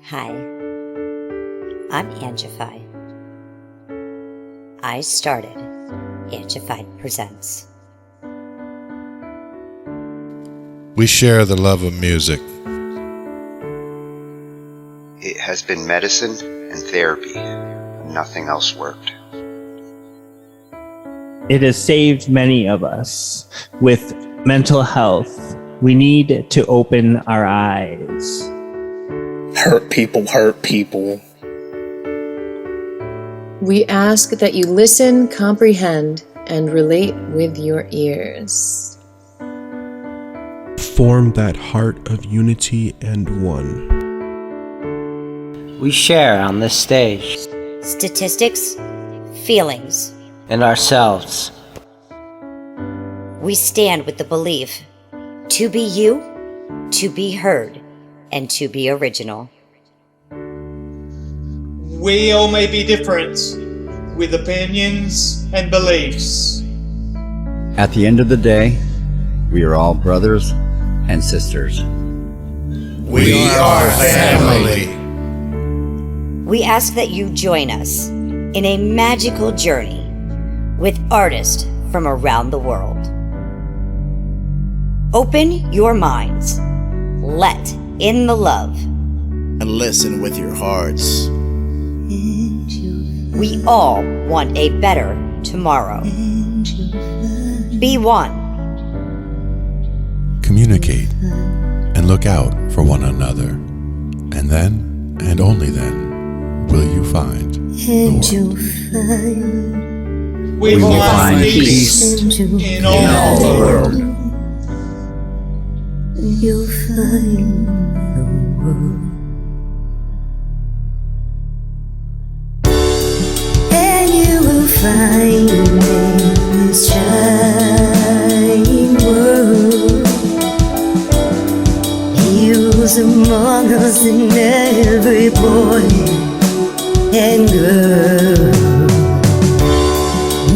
Hi, I'm Angified. I started Angified Presents. We share the love of music. It has been medicine and therapy. Nothing else worked. It has saved many of us. With mental health, we need to open our eyes. Hurt people. We ask that you listen, comprehend, and relate with your ears. Form that heart of unity and one. We share on this stage. Statistics, feelings, And ourselves. we stand with the belief to be you, to be heard, and to be original. We all may be different, with opinions and beliefs. At the end of the day, we are all brothers and sisters. We are family. We ask that you join us in a magical journey with artists from around the world. Open your minds, let in the love, and listen with your hearts. We all want a better tomorrow. Be one. Communicate and look out for one another. And then, and only then, will you find the world. We will find peace in all the world. You'll find the world. And you will find in this shining world. He was among us in every boy and girl.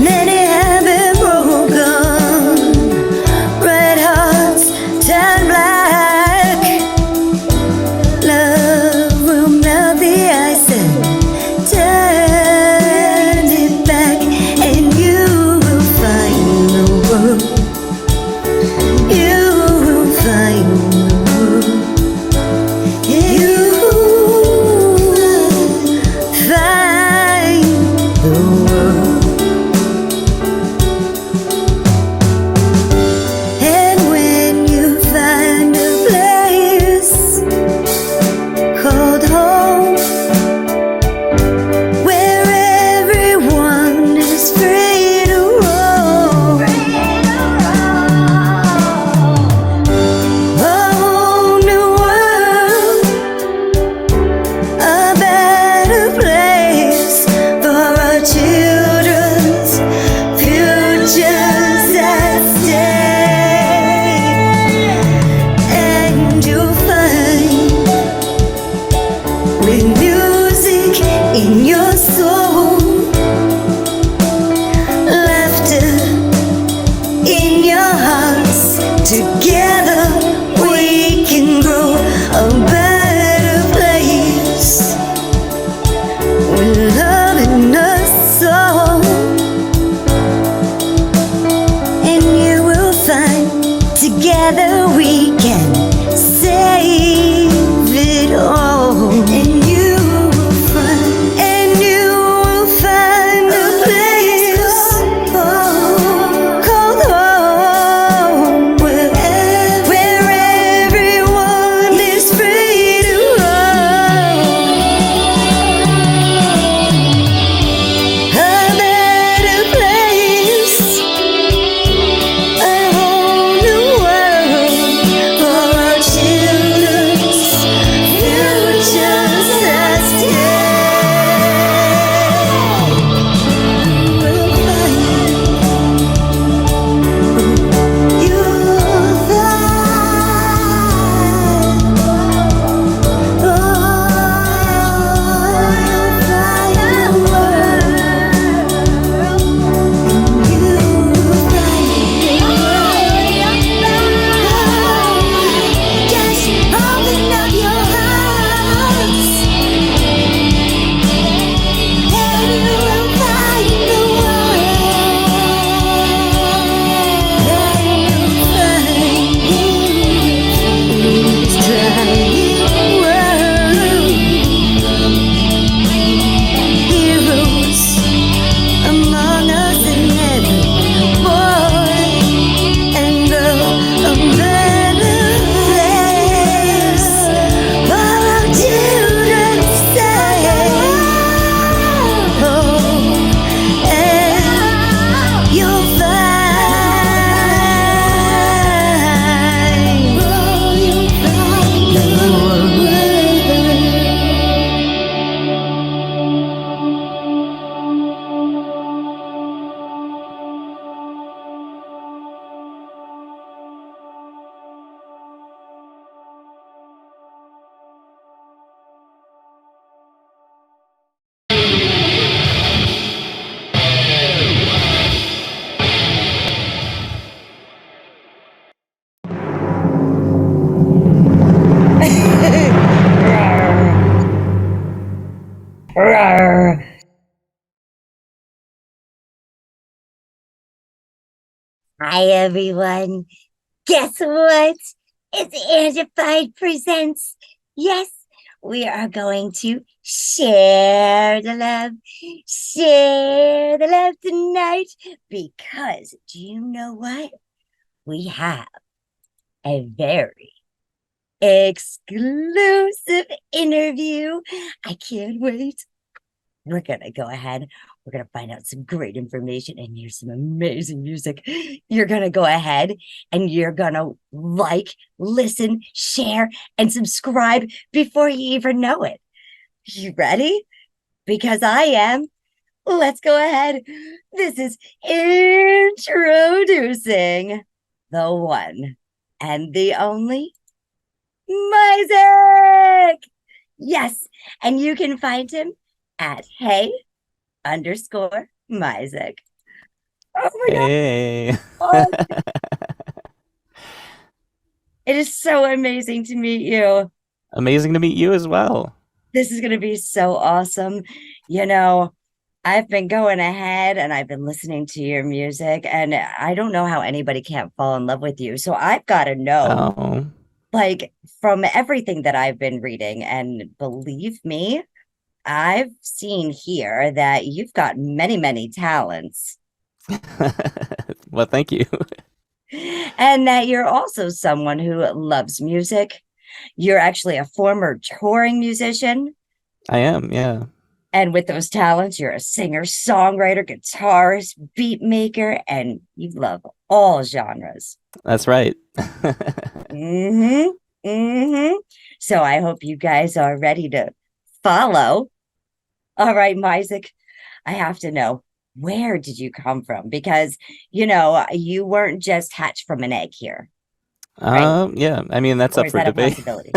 Many have been broken, red hearts turn black. Love will melt the ice and turn it back, and you will find the world. You will find the world. You will find the world. And when you find a place called home, where everyone is free to roam, a whole new world, a better place for our children's futures at stake. And you'll find, with music in your soul, laughter in your hearts, together we can grow a better place, with love in our soul. And you will find, together we can save it all. And you will find a place called home, where everyone is free to roam, a better place, a whole new world Hi, everyone. Guess what? It's Angified presents. Yes, we are going to share the love tonight. Because do you know what? We have a very exclusive interview. I can't wait. We're going to go ahead. We're going to find out some great information and hear some amazing music. You're going to go ahead and you're going to like, listen, share, and subscribe before you even know it. You ready? Because I am. Let's go ahead. This is introducing the one and the only Myzak. Yes, and you can find him at hey_Myzak. Oh my Hey. God. It is so amazing to meet you. Amazing to meet you as well. This is going to be so awesome. You know, I've been going ahead and I've been listening to your music, and I don't know how anybody can't fall in love with you. So I've got to know, like, from everything that I've been reading, and believe me, I've seen here that you've got many, many talents. Well, thank you. And that you're also someone who loves music. You're actually a former touring musician. I am, yeah. And with those talents, you're a singer, songwriter, guitarist, beatmaker, and you love all genres. That's right. So I hope you guys are ready to follow. All right, Myzak, I have to know, where did you come from? Because, you know, you weren't just hatched from an egg here. Right? Yeah, I mean, that's Or up is for that a debate. possibility?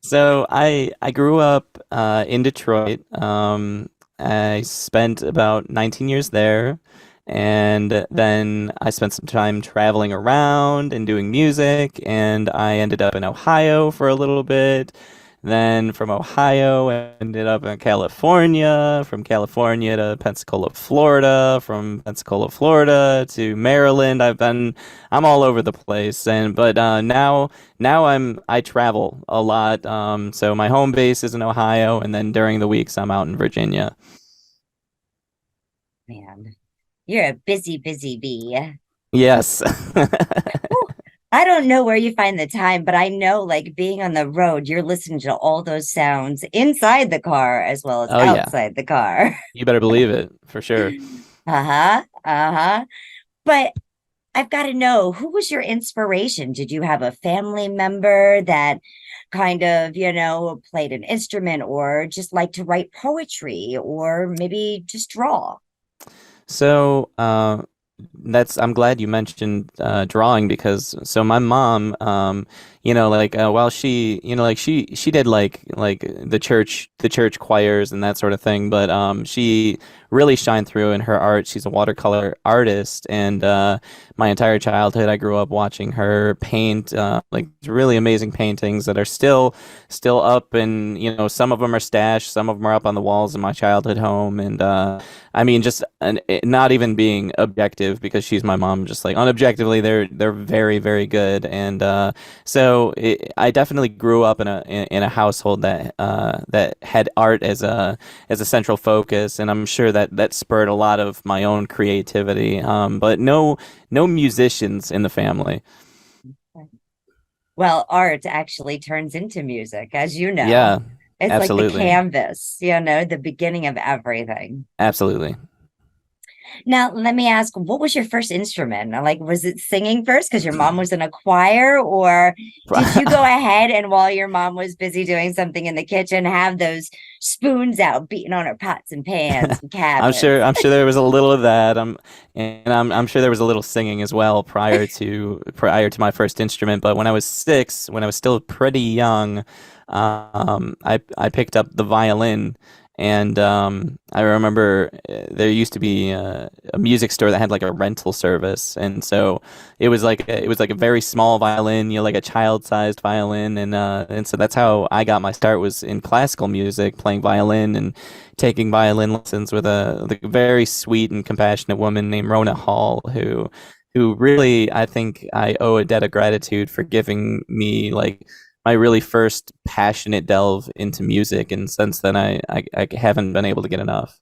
So I grew up in Detroit. I spent about 19 years there, and then I spent some time traveling around and doing music, and I ended up in Ohio for a little bit. Then from Ohio, I ended up in California, from California to Pensacola, Florida, from Pensacola, Florida to Maryland. I'm all over the place. But now I travel a lot. So my home base is in Ohio, and then during the weeks I'm out in Virginia. Man, you're a busy bee. Yes. I don't know where you find the time, but I know, like, being on the road, you're listening to all those sounds inside the car as well as outside the car. You better believe it, for sure. But I've got to know, who was your inspiration? Did you have a family member that kind of, you know, played an instrument or just like to write poetry or maybe just draw? So, I'm glad you mentioned drawing, because my mom, while she, she did like the church choirs and that sort of thing, but she really shined through in her art. She's a watercolor artist, and my entire childhood I grew up watching her paint like really amazing paintings that are still up, and some of them are stashed, some of them are up on the walls in my childhood home, and I mean, just not even being objective, because she's my mom, just like unobjectively, they're very, very good. And so I definitely grew up in a household that had art as a central focus, and I'm sure that spurred a lot of my own creativity. But no musicians in the family. Well, art actually turns into music, as you know. Yeah. It's absolutely. like the canvas, the beginning of everything. Absolutely. Now, let me ask, what was your first instrument? Like, was it singing first because your mom was in a choir, or did you go ahead and while your mom was busy doing something in the kitchen, have those spoons out beating on her pots and pans and cabinets? I'm sure there was a little of that. I'm sure there was a little singing as well prior to my first instrument. But when I was 6, when I was still pretty young, I picked up the violin, And I remember there used to be a music store that had like a rental service, and so it was like a very small violin, like a child-sized violin, and so that's how I got my start, was in classical music, playing violin and taking violin lessons with a very sweet and compassionate woman named Rona Hall, who really, I think I owe a debt of gratitude for giving me like my really first passionate delve into music, and since then I haven't been able to get enough.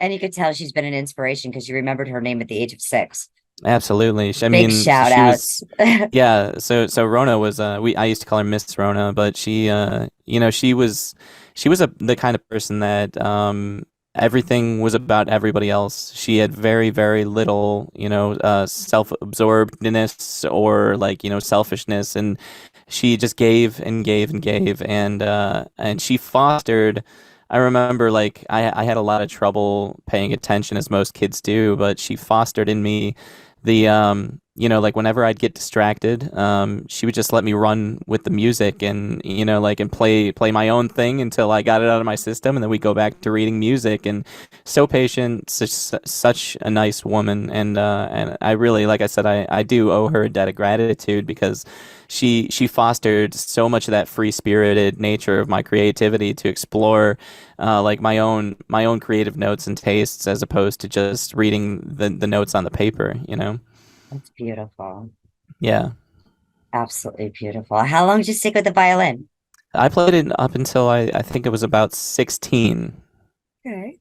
And you could tell she's been an inspiration because you remembered her name at the age of 6. Absolutely. Big shout outs. Yeah. So Rona was I used to call her Miss Rona, but she she was the kind of person that everything was about everybody else. She had very, very little, self-absorbedness or like, selfishness, and she just gave and gave and gave, and she fostered. I remember like I had a lot of trouble paying attention, as most kids do, but she fostered in me the like whenever I'd get distracted, she would just let me run with the music and and play my own thing until I got it out of my system, and then we go back to reading music. And so patient, such a nice woman, and I really, like I said, I do owe her a debt of gratitude, because she fostered so much of that free-spirited nature of my creativity to explore like my own creative notes and tastes, as opposed to just reading the notes on the paper. That's beautiful. Yeah. Absolutely beautiful. How long did you stick with the violin? I played it up until I think it was about 16. Okay.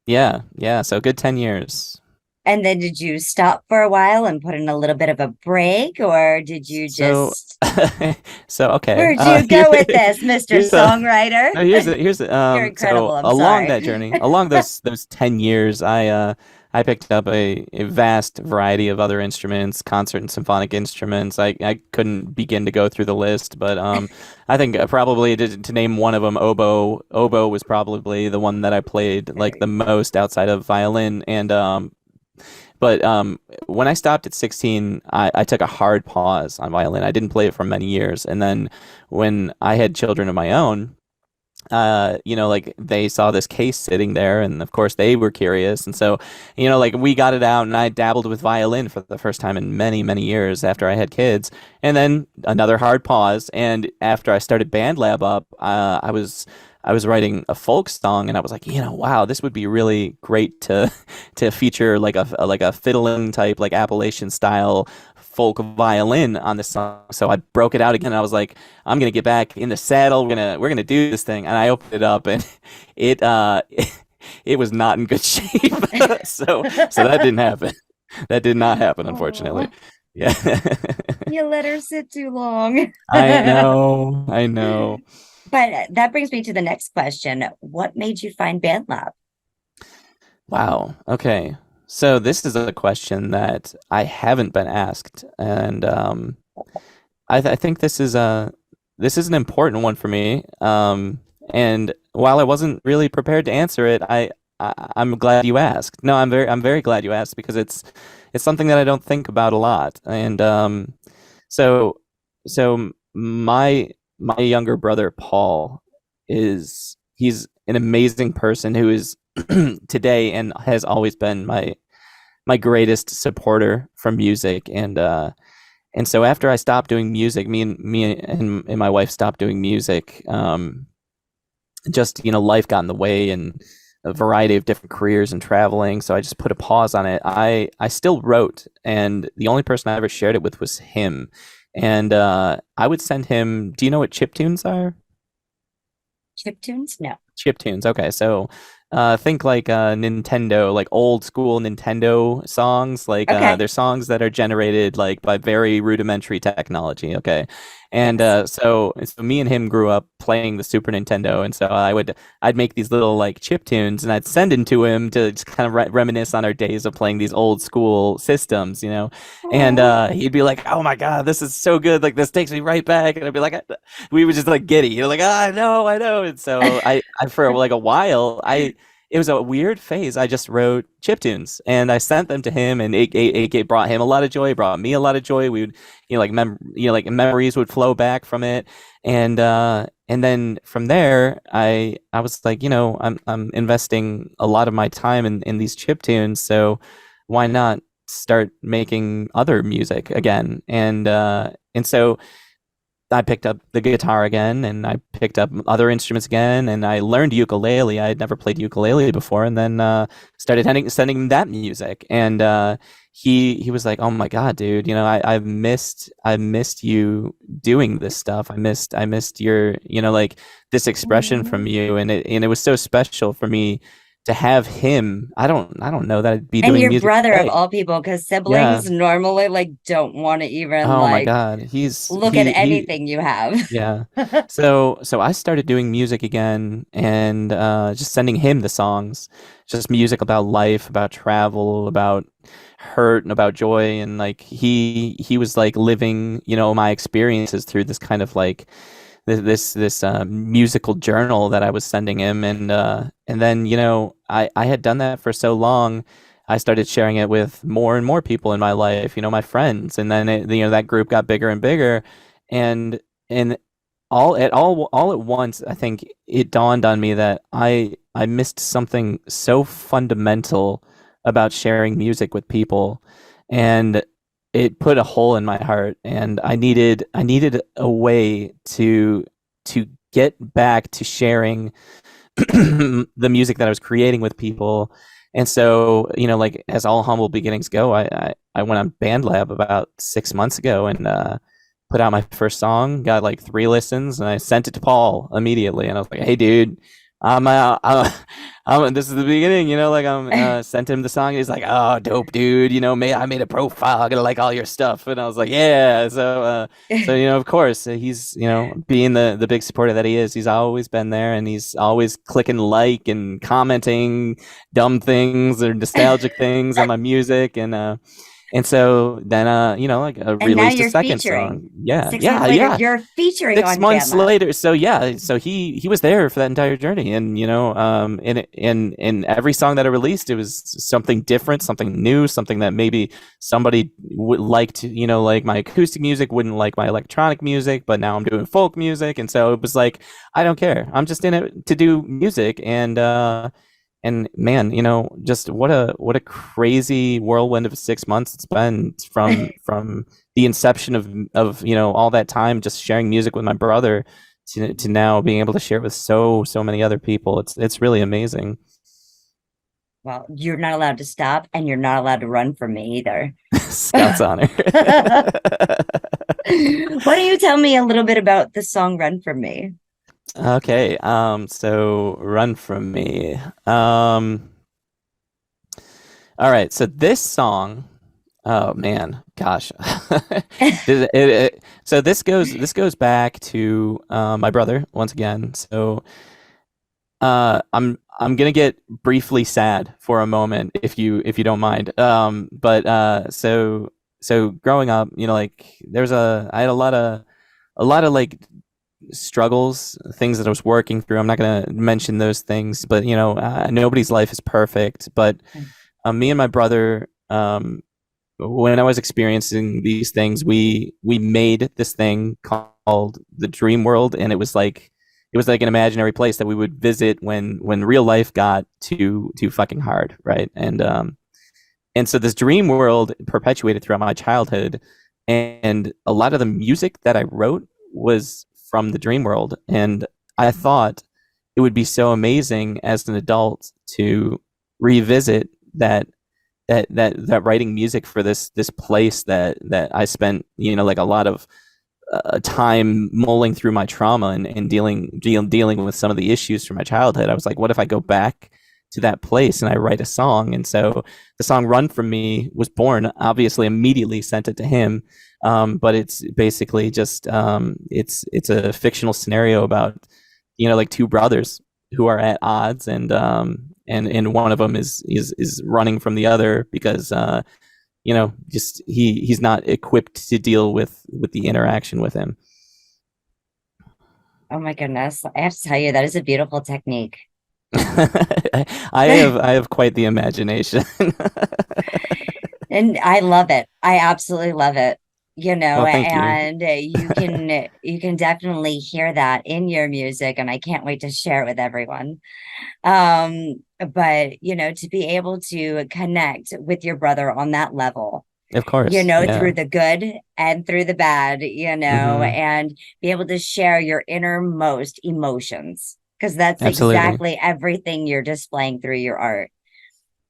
Yeah. So a good 10 years. And then did you stop for a while and put in a little bit of a break, or did you just... So okay. Where'd you go with this, Mr. Songwriter? Here's You're incredible. So I'm along sorry. that journey, along those 10 years, I picked up a vast variety of other instruments, concert and symphonic instruments. I couldn't begin to go through the list, but I think probably to name one of them, oboe. Oboe was probably the one that I played like the most outside of violin. And but when I stopped at 16, I took a hard pause on violin. I didn't play it for many years, and then when I had children of my own, like they saw this case sitting there, and of course they were curious, and so like we got it out, and I dabbled with violin for the first time in many, many years after I had kids. And then another hard pause, and after I started Band Lab up, I was writing a folk song, and I was like, wow, this would be really great to feature like a fiddling type, like Appalachian style folk violin on this song. So I broke it out again, and I was like, I'm gonna get back in the saddle. We're gonna do this thing. And I opened it up, and it was not in good shape. so that didn't happen. That did not happen, unfortunately. Yeah. You let her sit too long. I know. But that brings me to the next question. What made you find Band Lab? Wow. Okay. So this is a question that I haven't been asked, and I think this is an important one for me. And while I wasn't really prepared to answer it, I'm glad you asked. No, I'm very glad you asked, because it's something that I don't think about a lot. And so my younger brother Paul he's an amazing person who is today and has always been my greatest supporter from music. And so after I stopped doing music, me and my wife stopped doing music. Just life got in the way, and a variety of different careers and traveling. So I just put a pause on it. I still wrote, and the only person I ever shared it with was him. And I would send him. Do you know what chiptunes are? Chiptunes? No. Chiptunes. Okay, so think like Nintendo, like old school Nintendo songs. Like they're songs that are generated like by very rudimentary technology. Okay, and so me and him grew up playing the Super Nintendo, and so I'd make these little like chiptunes, and I'd send them to him to just kind of reminisce on our days of playing these old school systems, And he'd be like, "Oh my God, this is so good! Like this takes me right back." And I'd be like, we would just like giddy, like, I know. And so I for like a while, it was a weird phase. I just wrote chiptunes, and I sent them to him, and it brought him a lot of joy. It brought me a lot of joy. We would, like memories would flow back from it, and and then from there, I was like, I'm investing a lot of my time in these chip tunes, so why not start making other music again? And so I picked up the guitar again, and I picked up other instruments again, and I learned ukulele. I had never played ukulele before, and then started sending him that music. And he was like, "Oh my God, dude! I've missed you doing this stuff. I missed your like this expression from you, and it was so special for me to have him. I don't know that I'd be doing your music brother today. of all people, because siblings normally like don't want to even Oh my like God, look at anything you have. Yeah. So I started doing music again, and just sending him the songs, just music about life, about travel, about hurt, and about joy. And like he was like living, my experiences through this kind of like this musical journal that I was sending him. And then I had done that for so long. I started sharing it with more and more people in my life, my friends, and then that group got bigger and bigger, and all at once, I think it dawned on me that I missed something so fundamental about sharing music with people, and it put a hole in my heart, and I needed a way to get back to sharing the music that I was creating with people. And so, like as all humble beginnings go, I went on BandLab about 6 months ago and put out my first song, got like 3 listens, and I sent it to Paul immediately. And I was like, "Hey, dude, this is the beginning, sent him the song. And he's like, "Oh, dope, dude. I made a profile. I'm gonna like all your stuff." And I was like, "Yeah." So of course, he's being the big supporter that he is. He's always been there, and he's always clicking like and commenting dumb things or nostalgic things on my music, and so then, released a second song. Yeah, 6 months later, you're featuring 6 on months BandLab. later. So yeah, so he was there for that entire journey, and in every song that I released, it was something different, something new, something that maybe somebody would like to, like my acoustic music, wouldn't like my electronic music, but now I'm doing folk music, and so it was like, I don't care. I'm just in it to do music, and man, just what a crazy whirlwind of 6 months it's been from the inception of all that time just sharing music with my brother to now being able to share it with so many other people. It's really amazing. Well, you're not allowed to stop, and you're not allowed to run from me either. Scout's honor. Why don't you tell me a little bit about the song "Run From Me"? Okay, so Run From Me. All right, so this song, oh man, gosh. So this goes back to my brother once again. So I'm gonna get briefly sad for a moment if you don't mind. But so growing up, like I had a lot of like struggles, things that I was working through. I'm not going to mention those things, but nobody's life is perfect. But me and my brother, when I was experiencing these things, we made this thing called the Dream World, and it was like an imaginary place that we would visit when real life got too fucking hard, right? And so this dream world perpetuated throughout my childhood, and a lot of the music that I wrote was from the dream world. And I thought it would be so amazing as an adult to revisit that writing music for this place that I spent like a lot of time mulling through my trauma and dealing with some of the issues from my childhood. I was like, what if I go back to that place and I write a song? And so the song "Run From Me" was born. Obviously, immediately sent it to him. But it's basically just it's a fictional scenario about like 2 brothers who are at odds, and one of them is running from the other because just he's not equipped to deal with the interaction with him. Oh my goodness, I have to tell you, that is a beautiful technique. I have quite the imagination. And I love it. I absolutely love it. you know, Well, thank you. and you can definitely hear that in your music, and I can't wait to share it with everyone. But you know, to be able to connect with your brother on that level, Of course. you know, Yeah. through the good and through the bad, you know, and be able to share your innermost emotions, because that's Absolutely. exactly everything you're displaying through your art.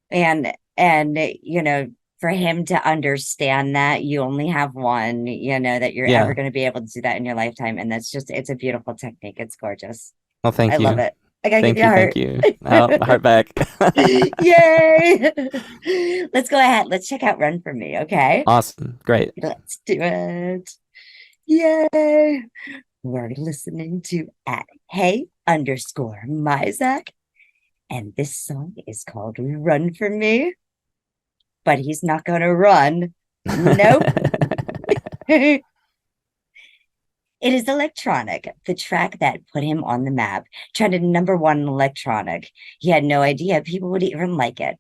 And you know, for him to understand that you only have one, you know, that you're Yeah. ever going to be able to do that in your lifetime, and that's just, it's a beautiful technique. It's gorgeous. Well, thank I you. love it. I gotta Thank give you a heart. Thank you. Oh, heart back. Yay! Let's go ahead. Let's check out Run For Me, okay? Awesome. Great. Let's do it. Yay! We're listening to at hey_Myzak, and this song is called Run For Me. But he's not gonna run. Nope. It is electronic, the track that put him on the map, trended #1 in electronic. He had no idea people would even like it.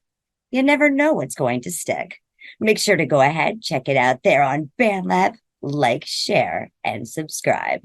You never know what's going to stick. Make sure to go ahead, check it out there on BandLab, like, share, and subscribe.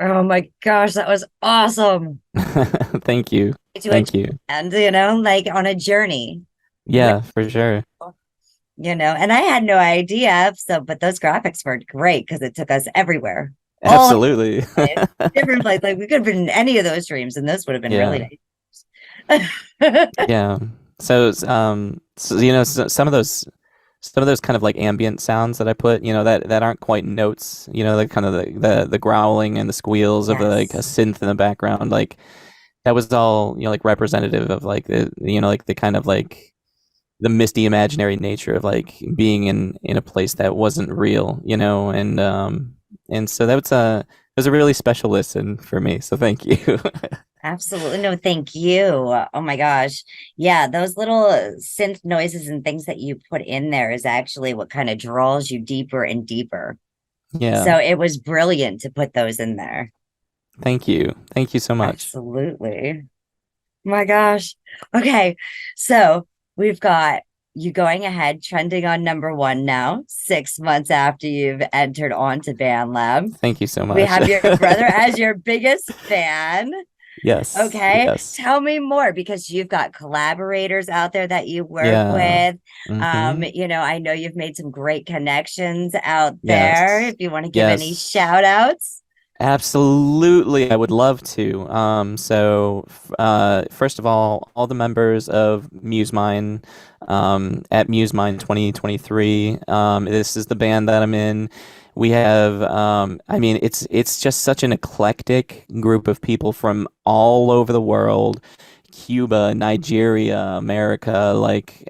Oh my gosh, that was awesome. Thank you. Thank you. And, you know, like on a journey. Yeah, for sure. You know, and I had no idea. So, but those graphics were great because it took us everywhere. Absolutely. Different places. Like we could have been in any of those streams, and this would have been really nice. Yeah. So, you know, some of those kind of like ambient sounds that I put, you know, that aren't quite notes, you know, the kind of the growling and the squeals of like a synth in the background, like that was all, you know, like representative of like the, you know, like the kind of like the misty imaginary nature of like being in a place that wasn't real, you know, and so that was it was a really special listen for me. So thank you. Absolutely. No, thank you. Oh my gosh. Yeah, those little synth noises and things that you put in there is actually what kind of draws you deeper and deeper. Yeah. So it was brilliant to put those in there. Thank you. Thank you so much. Absolutely. My gosh. Okay. So we've got you going ahead, trending on #1 now, 6 months after you've entered onto BandLab. Thank you so much. We have your brother as your biggest fan. Yes. Okay. Yes. Tell me more, because you've got collaborators out there that you work Yeah. with. Mhm. I know you've made some great connections out there. Yes. If you want to give any Yes. shout outs. Absolutely, I would love to. First of all the members of MuseMine, at MuseMine 2023. This is the band that I'm in. We have, it's just such an eclectic group of people from all over the world. Cuba, Nigeria, America,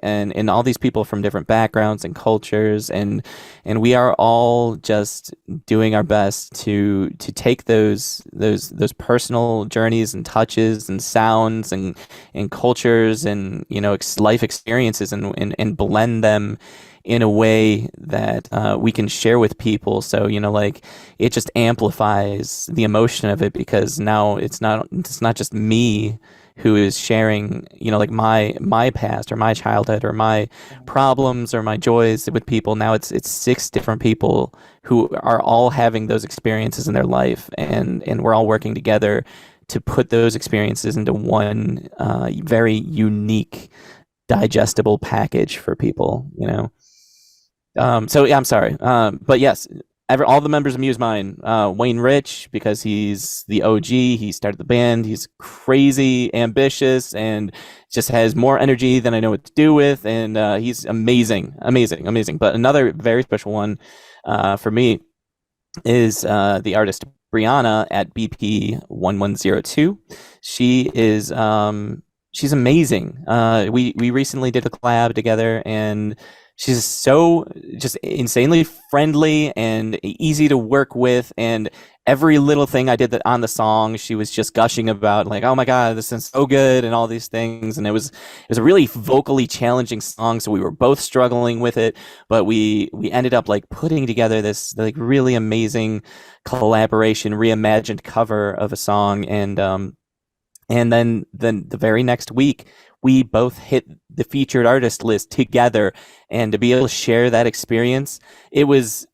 and all these people from different backgrounds and cultures, and we are all just doing our best to take those personal journeys and touches and sounds and cultures and life experiences and blend them in a way that we can share with people. So it just amplifies the emotion of it, because now it's not just me who is sharing, my past or my childhood or my problems or my joys with people. Now it's 6 different people who are all having those experiences in their life, and we're all working together to put those experiences into one very unique, digestible package for people. So yeah, I'm sorry, but yes. All the members of MuseMine, Wayne Rich, because he's the OG, he started the band, he's crazy ambitious and just has more energy than I know what to do with, and he's amazing. But another very special one for me is the artist Brianna at BP1102. She is she's amazing. We recently did a collab together, and she's so just insanely friendly and easy to work with, and every little thing I did on the song, she was just gushing about, like, oh my God, this is so good, and all these things. And it was a really vocally challenging song, so we were both struggling with it, but we ended up putting together this really amazing collaboration, reimagined cover of a song, and then the very next week, we both hit the featured artist list together, and to be able to share that experience, it was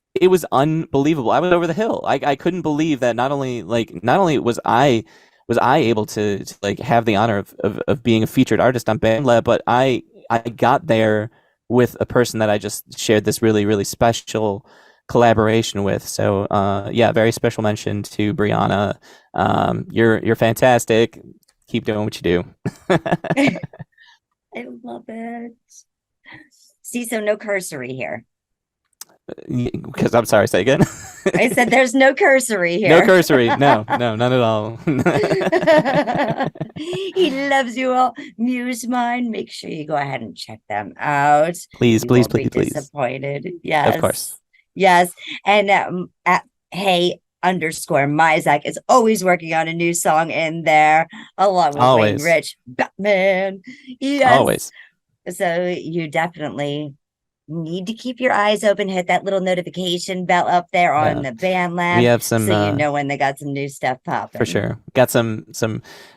unbelievable. I was over the hill. I couldn't believe that not only was I able to have the honor of being a featured artist on BandLab, but I got there with a person that I just shared this really, really special collaboration with. So yeah, very special mention to Brianna. You're fantastic. Keep doing what you do. I love it. See, so no cursory here. Because I'm sorry, say again. I said there's no cursory here. No cursory. No, none at all. He loves you all. MuseMine. Make sure you go ahead and check them out. Please. Disappointed. Yes. Of course. Yes. And at Hey_Myzak is always working on a new song in there, along with Wayne Rich, Batman. Yes. Always. So you definitely need to keep your eyes open, hit that little notification bell up there on the BandLab. We have some, so you know when they got some new stuff popping. For sure. Got some.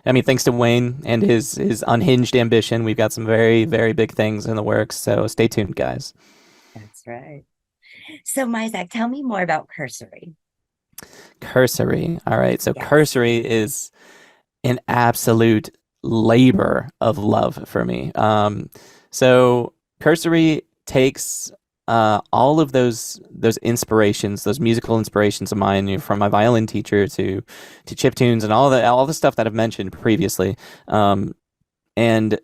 I mean, thanks to Wayne and his unhinged ambition, we've got some very, very big things in the works. So stay tuned, guys. That's right. So Myzak, tell me more about Cursory. Cursory. All right. So Cursory is an absolute labor of love for me. So Cursory takes all of those inspirations, those musical inspirations of mine, from my violin teacher to chiptunes and all the stuff that I've mentioned previously. And it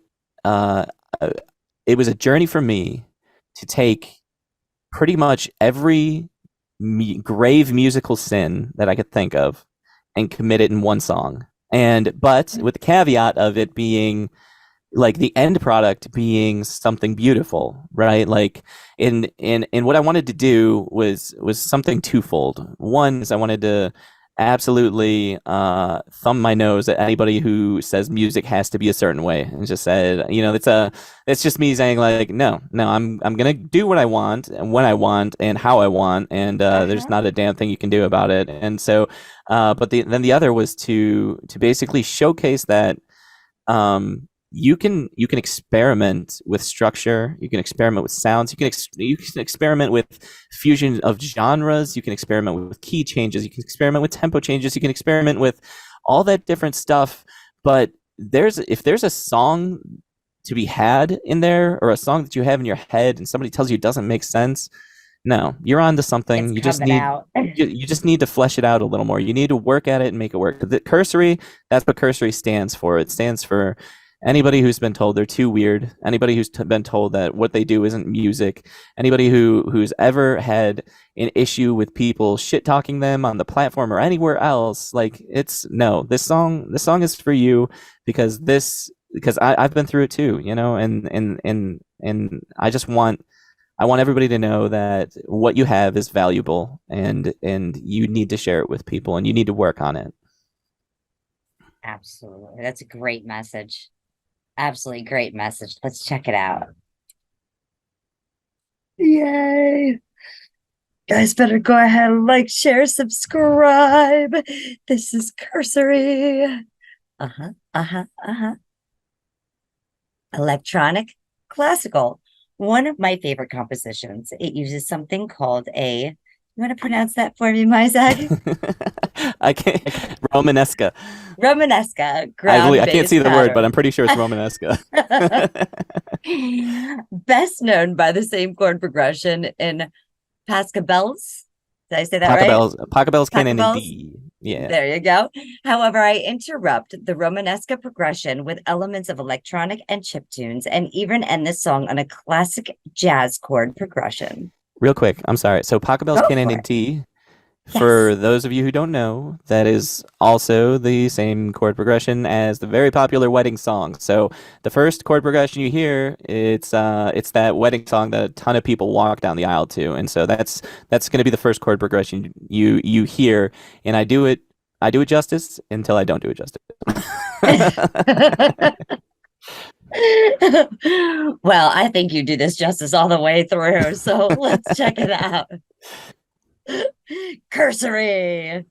was a journey for me to take pretty much every grave musical sin that I could think of and commit it in one song. But with the caveat of it being the end product being something beautiful, right? In what I wanted to do was something twofold. One is I wanted to absolutely thumb my nose at anybody who says music has to be a certain way, and just said, it's just me saying no, I'm gonna do what I want and when I want and how I want, and there's not a damn thing you can do about it. And so, but then the other was to basically showcase that you can experiment with structure, you can experiment with sounds, you can experiment with fusion of genres, you can experiment with key changes, you can experiment with tempo changes, you can experiment with all that different stuff, But if there's a song to be had in there, or a song that you have in your head and somebody tells you it doesn't make sense, no, you're onto something. It's You just coming need out. you just need to flesh it out a little more. You need to work at it and make it work. The cursory, that's what cursory stands for. It stands for anybody who's been told they're too weird, anybody who's been told that what they do isn't music, anybody who's ever had an issue with people shit talking them on the platform or anywhere else. Like, this song is for you, because I've been through it too, you know, and I want everybody to know that what you have is valuable, and you need to share it with people, and you need to work on it. Absolutely. That's a great message. Absolutely great message. Let's check it out. Yay. Guys, better go ahead and like, share, subscribe. This is Cursory. Electronic classical. One of my favorite compositions. It uses something called you want to pronounce that for me, Myzak? I can't. Romanesca. I can't see the word, but I'm pretty sure it's Romanesca. Best known by the same chord progression in Pascabels. Did I say that right? Pachelbel's canon in D. Yeah. There you go. However, I interrupt the Romanesca progression with elements of electronic and chiptunes, and even end this song on a classic jazz chord progression. Real quick, I'm sorry. So Pachelbel's canon in D, for those of you who don't know, that is also the same chord progression as the very popular wedding song. So the first chord progression you hear, it's that wedding song that a ton of people walk down the aisle to, and so that's going to be the first chord progression you hear. And I do it justice until I don't do it justice. Well, I think you do this justice all the way through, so let's check it out. Cursory.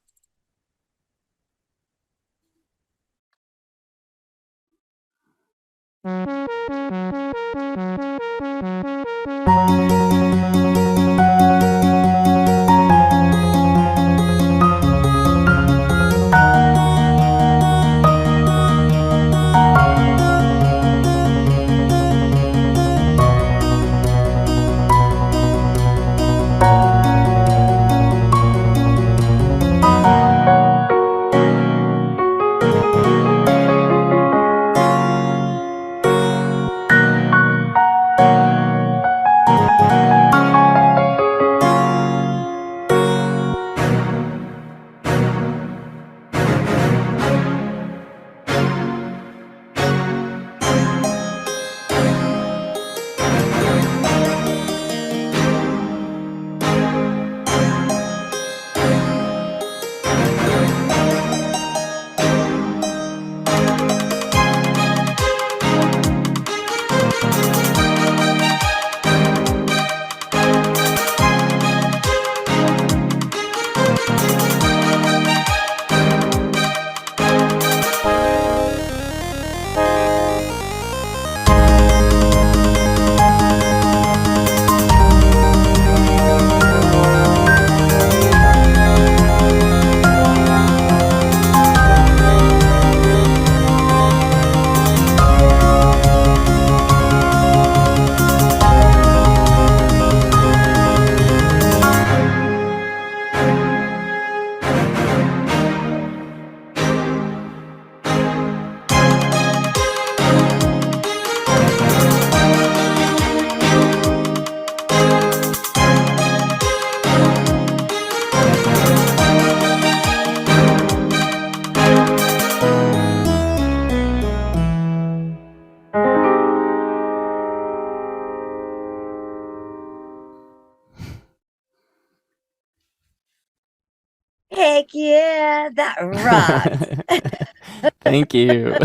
Heck yeah, that rocked. Thank you.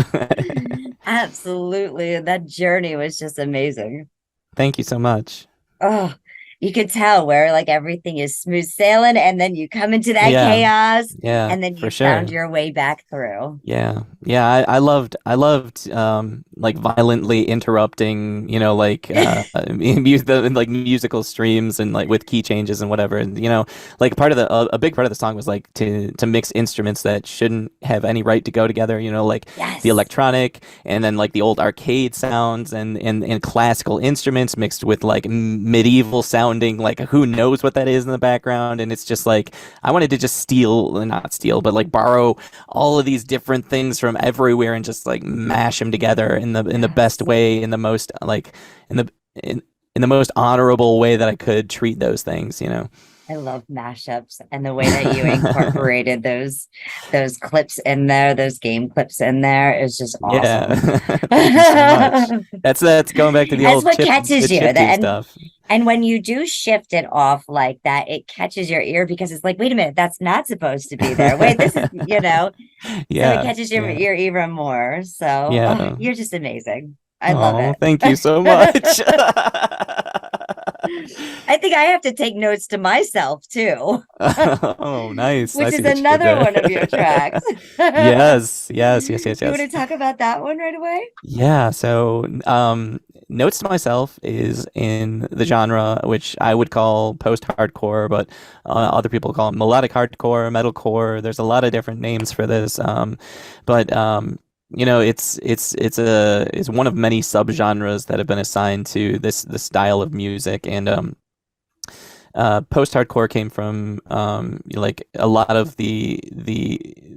Absolutely. That journey was just amazing. Thank you so much. Oh, you could tell where like everything is smooth sailing, and then you come into that chaos, and then you found your way back through. I loved like violently interrupting, you know, like like musical streams and like with key changes and whatever, and you know, like a big part of the song was like to mix instruments that shouldn't have any right to go together, you know, like the electronic and then like the old arcade sounds and classical instruments mixed with like medieval sounding, like who knows what that is in the background. And it's just like I wanted to just not steal but like borrow all of these different things from everywhere and just like mash them together in the best way, in the most like in the most honorable way that I could treat those things, you know. I love mashups and the way that you incorporated those clips in there, those game clips in there is just awesome. Yeah. So that's going back to the old what catches you stuff. And when you do shift it off like that, it catches your ear because it's like, wait a minute, that's not supposed to be there. Wait, this is, you know, so it catches your ear even more. So you're just amazing. I love it. Thank you so much. I think I have to take notes to myself too. Oh, nice. Which is another one of your tracks. Yes. You want to talk about that one right away? Yeah. So, Notes to Myself is in the genre which I would call post-hardcore, but other people call it melodic hardcore, metalcore. There's a lot of different names for this, but you know, it's one of many subgenres that have been assigned to this style of music, and post-hardcore came from like a lot of the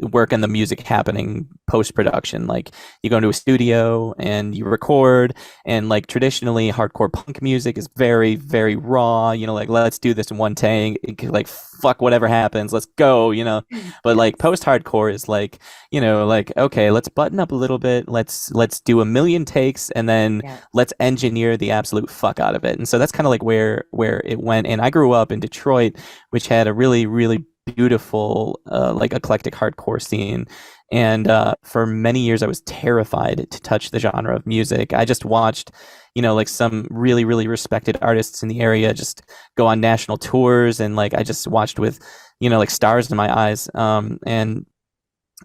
work and the music happening post-production. Like you go into a studio and you record, and like traditionally hardcore punk music is very, very raw, you know, like let's do this in one take, like fuck whatever happens, let's go, you know. But like post-hardcore is like, you know, like okay, let's button up a little bit, let's do a million takes, and then let's engineer the absolute fuck out of it. And so that's kind of like where it went. And I grew up in Detroit, which had a really, really beautiful like eclectic hardcore scene, and for many years I was terrified to touch the genre of music. I just watched, you know, like some really, really respected artists in the area just go on national tours, and like I just watched with, you know, like stars in my eyes, and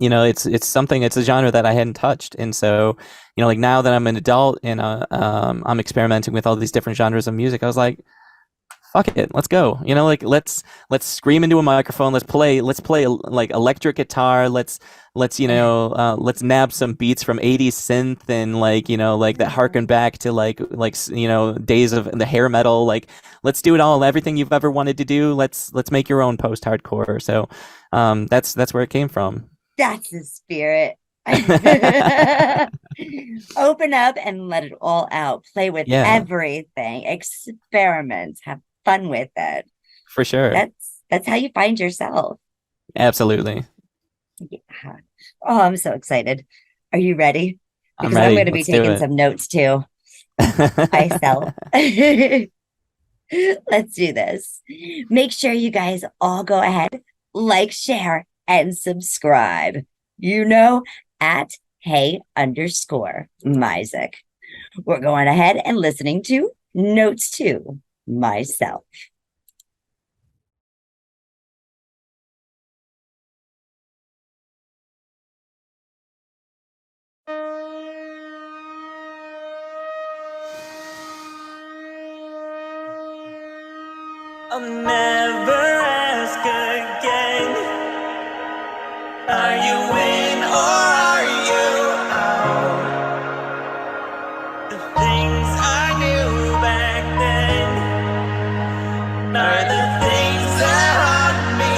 you know, it's a genre that I hadn't touched. And so, you know, like now that I'm an adult and I'm experimenting with all these different genres of music, I was like, fuck it, let's go. You know, like let's scream into a microphone. Let's play like electric guitar. Let's you know, let's nab some beats from 80s synth and like, you know, like that harken back to like you know, days of the hair metal. Like let's do it all. Everything you've ever wanted to do. Let's make your own post-hardcore. So that's where it came from. That's the spirit. Open up and let it all out. Play with everything. Experiment. Have fun with it. For sure. That's how you find yourself. Absolutely. Yeah. Oh, I'm so excited. Are you ready? Because I'm going to be taking some notes too. Myself. Let's do this. Make sure you guys all go ahead, like, share, and subscribe. You know, at @hey_Myzak. We're going ahead and listening to Notes to Myself. I'll never ask again. Are you in or are you out? The things I knew back then are the things that haunt me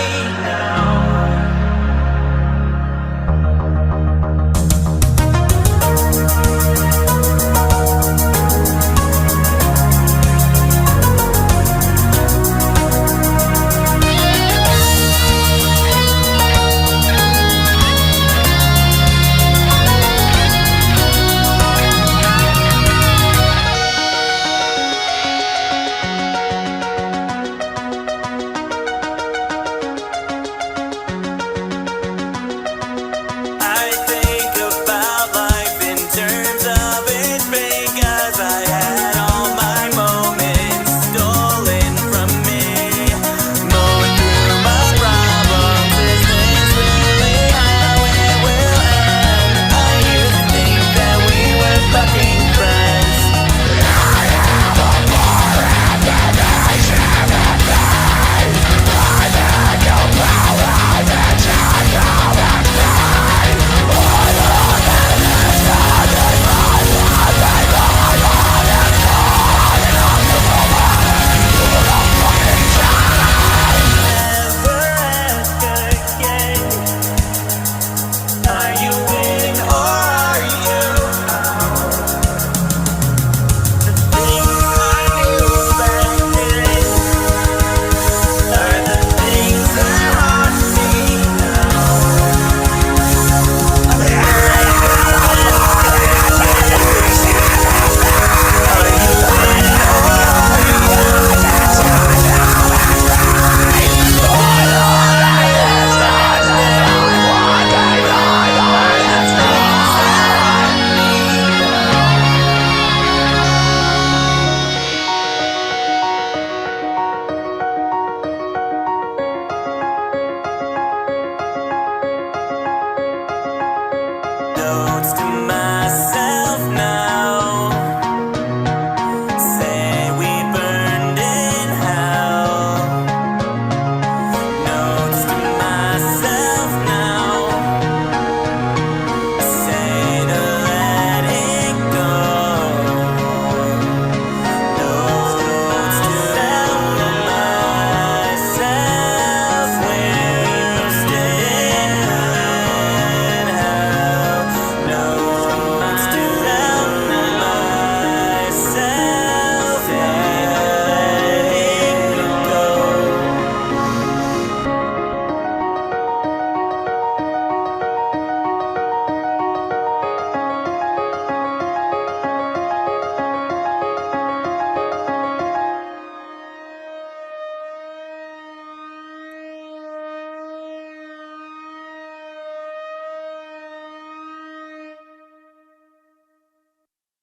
now. Say we burned in hell. Notes to myself now. Say to let it go. Notes to tell myself we're still in hell. Notes to tell myself letting go.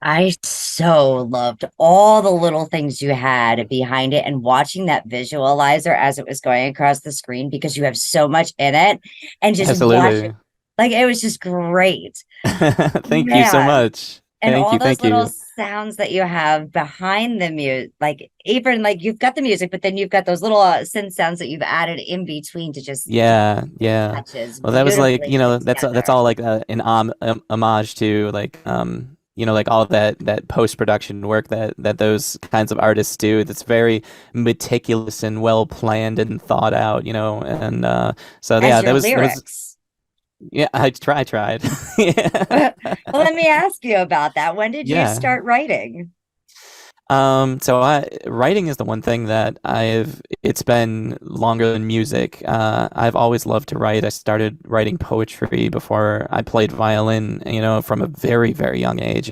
I so loved all the little things you had behind it and watching that visualizer as it was going across the screen because you have so much in it and just watch it. Absolutely. Like it was just great. Thank you so Man. much. And Thank all you. those Thank little you. sounds that you have behind the music, like even like you've got the music, but then you've got those little synth sounds that you've added in between to just Yeah, yeah. touches Well, that was like, beautifully put that's together. all like an homage to like like all that post-production work that those kinds of artists do. That's very meticulous and well planned and thought out, and so As yeah, your that was lyrics. yeah, I tried. Yeah. Well, let me ask you about that. When did you Yeah. start writing? So writing is the one thing that it's been longer than music. I've always loved to write. I started writing poetry before I played violin, from a very, very young age.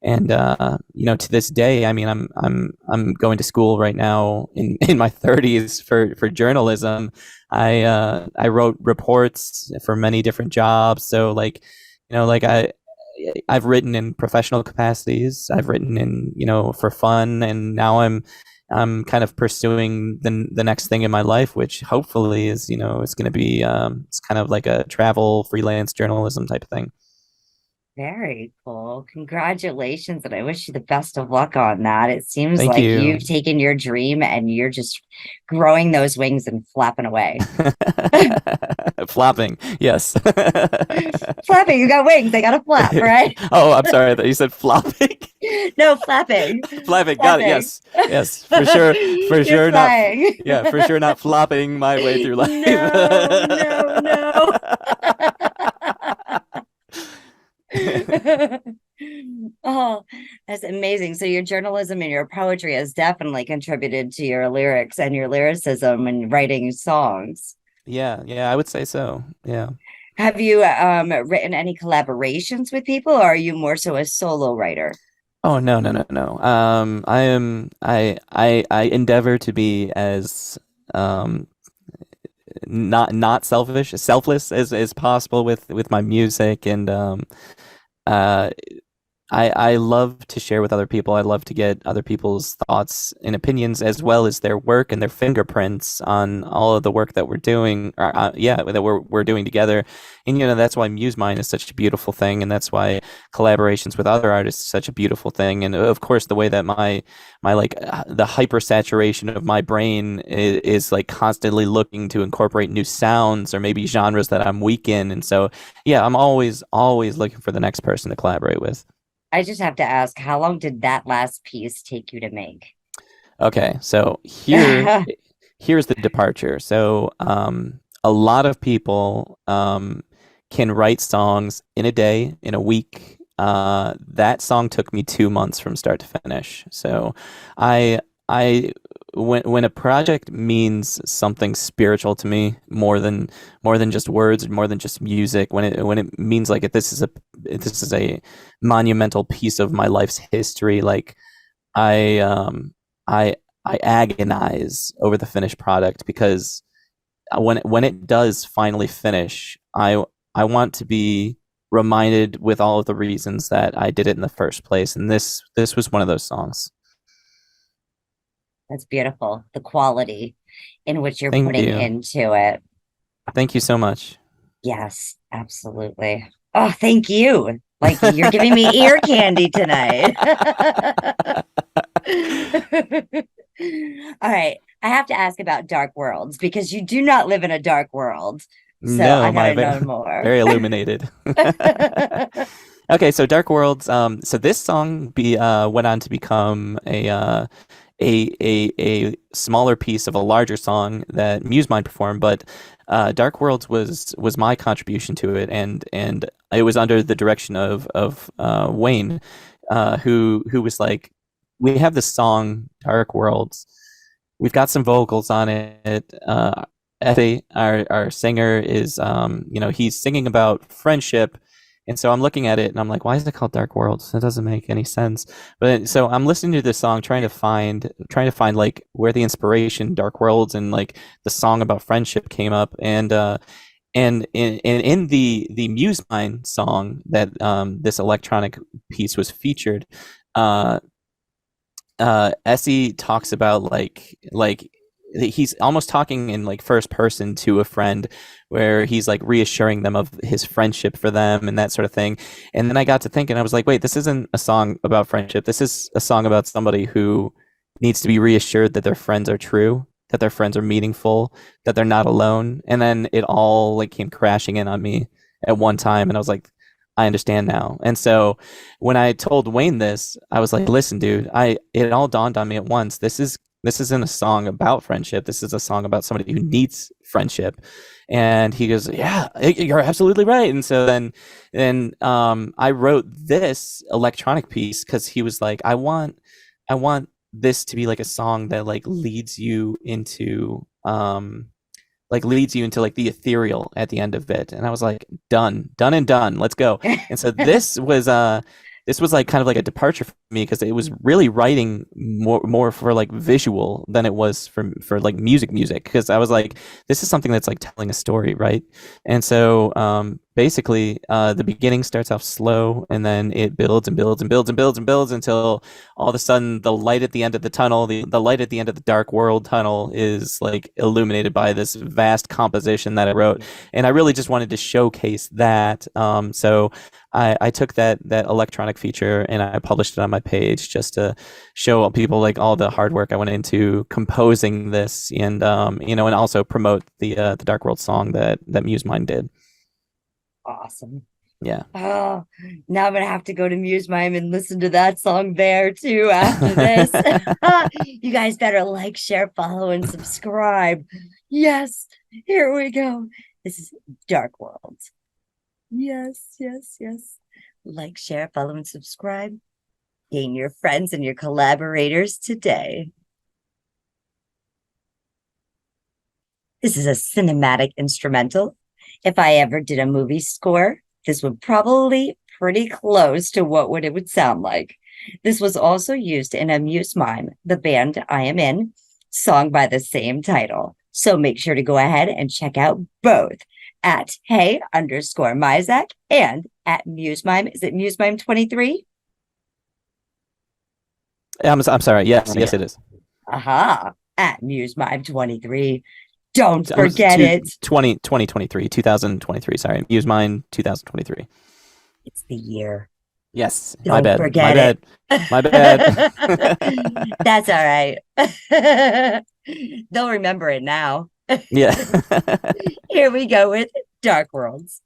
And to this day, I mean, I'm going to school right now in my 30s for journalism. I wrote reports for many different jobs. So I've written in professional capacities. I've written in, for fun, and now I'm kind of pursuing the next thing in my life, which hopefully is, is going to be it's kind of like a travel freelance journalism type of thing. Very cool. Congratulations. And I wish you the best of luck on that. It seems Thank like you. you've taken your dream and you're just growing those wings and flapping away. Flopping, yes. Flapping, you got wings. They got to flap, right? Oh, I'm sorry. I thought you said flopping. No, flapping. Flapping. Got it. Yes. Yes. For sure. For You're sure. Not. flying. Yeah. For sure. Not flopping my way through life. No. Oh, that's amazing. So your journalism and your poetry has definitely contributed to your lyrics and your lyricism and writing songs. Yeah. Yeah. I would say so. Yeah. Have you written any collaborations with people, or are you more so a solo writer? Oh no. I endeavor to be as not selfless as possible with my music, and uh I love to share with other people. I love to get other people's thoughts and opinions, as well as their work and their fingerprints on all of the work that we're doing. That we're doing together. And that's why MuseMine is such a beautiful thing, and that's why collaborations with other artists is such a beautiful thing. And of course, the way that my the hypersaturation of my brain is like constantly looking to incorporate new sounds or maybe genres that I'm weak in. And so I'm always looking for the next person to collaborate with. I just have to ask, how long did that last piece take you to make? Okay, so here's the departure. So a lot of people can write songs in a day, in a week. That song took me 2 months from start to finish. So I when a project means something spiritual to me more than just words, more than just music, when it means like this is a monumental piece of my life's history, like I agonize over the finished product, because when it does finally finish, I want to be reminded with all of the reasons that I did it in the first place, and this was one of those songs. That's beautiful. The quality in which you're Thank putting you. into it. Thank you so much. Yes, absolutely. Oh, thank you. Like you're giving me ear candy tonight. All right. I have to ask about dark worlds because you do not live in a dark world. So No, I my gotta know more. very illuminated. Okay, so Dark Worlds. So this song went on to become a smaller piece of a larger song that Musemind performed, but Dark Worlds was my contribution to it, and it was under the direction of Wayne, who was like, we have this song Dark Worlds, we've got some vocals on it. Effie, our singer, is he's singing about friendship. And so I'm looking at it and I'm like, why is it called Dark Worlds? That doesn't make any sense. But so I'm listening to this song, trying to find like where the inspiration Dark Worlds and like the song about friendship came up. And in the Musemind song that this electronic piece was featured, Essie talks about like he's almost talking in like first person to a friend, where he's like reassuring them of his friendship for them and that sort of thing. And then I got to thinking, I was like, wait, this isn't a song about friendship. This is a song about somebody who needs to be reassured that their friends are true, that their friends are meaningful, that they're not alone. And then it all like came crashing in on me at one time, and I was like, I understand now. And so when I told Wayne this, I was like, listen, dude, it all dawned on me at once. This isn't a song about friendship. This is a song about somebody who needs friendship. And he goes, yeah, you're absolutely right. And so then I wrote this electronic piece because he was like, I want this to be like a song that like leads you into like the ethereal at the end of it. And I was like, done and done. Let's go. And so this was like kind of like a departure for me, because it was really writing more for like visual than it was for like music, because I was like, this is something that's like telling a story, right? And so basically the beginning starts off slow, and then it builds and builds and builds and builds and builds until all of a sudden the light at the end of the tunnel, the light at the end of the Dark World tunnel, is like illuminated by this vast composition that I wrote. And I really just wanted to showcase that. So I took that electronic feature and I published it on my page just to show people like all the hard work I went into composing this, and and also promote the Dark World song that Musemind did. Awesome. Yeah. Oh, now I'm gonna have to go to Musemind and listen to that song there too after this. You guys better like, share, follow, and subscribe. Yes, here we go. This is Dark World. Yes. Like, share, follow, and subscribe. Gain your friends and your collaborators today. This is a cinematic instrumental. If I ever did a movie score, this would probably pretty close to what it would sound like. This was also used in a Musemind, the band I am in, song by the same title. So make sure to go ahead and check out both at hey_Myzak and at Musemind. Is it Musemind 23? I'm sorry. Yes, it is. Aha, at Musemind 23. Don't forget it. 2023, sorry. Musemind 2023. It's the year. Yes, Don't forget my bad. That's all right. They'll remember it now. Yeah. Here we go with Dark Worlds.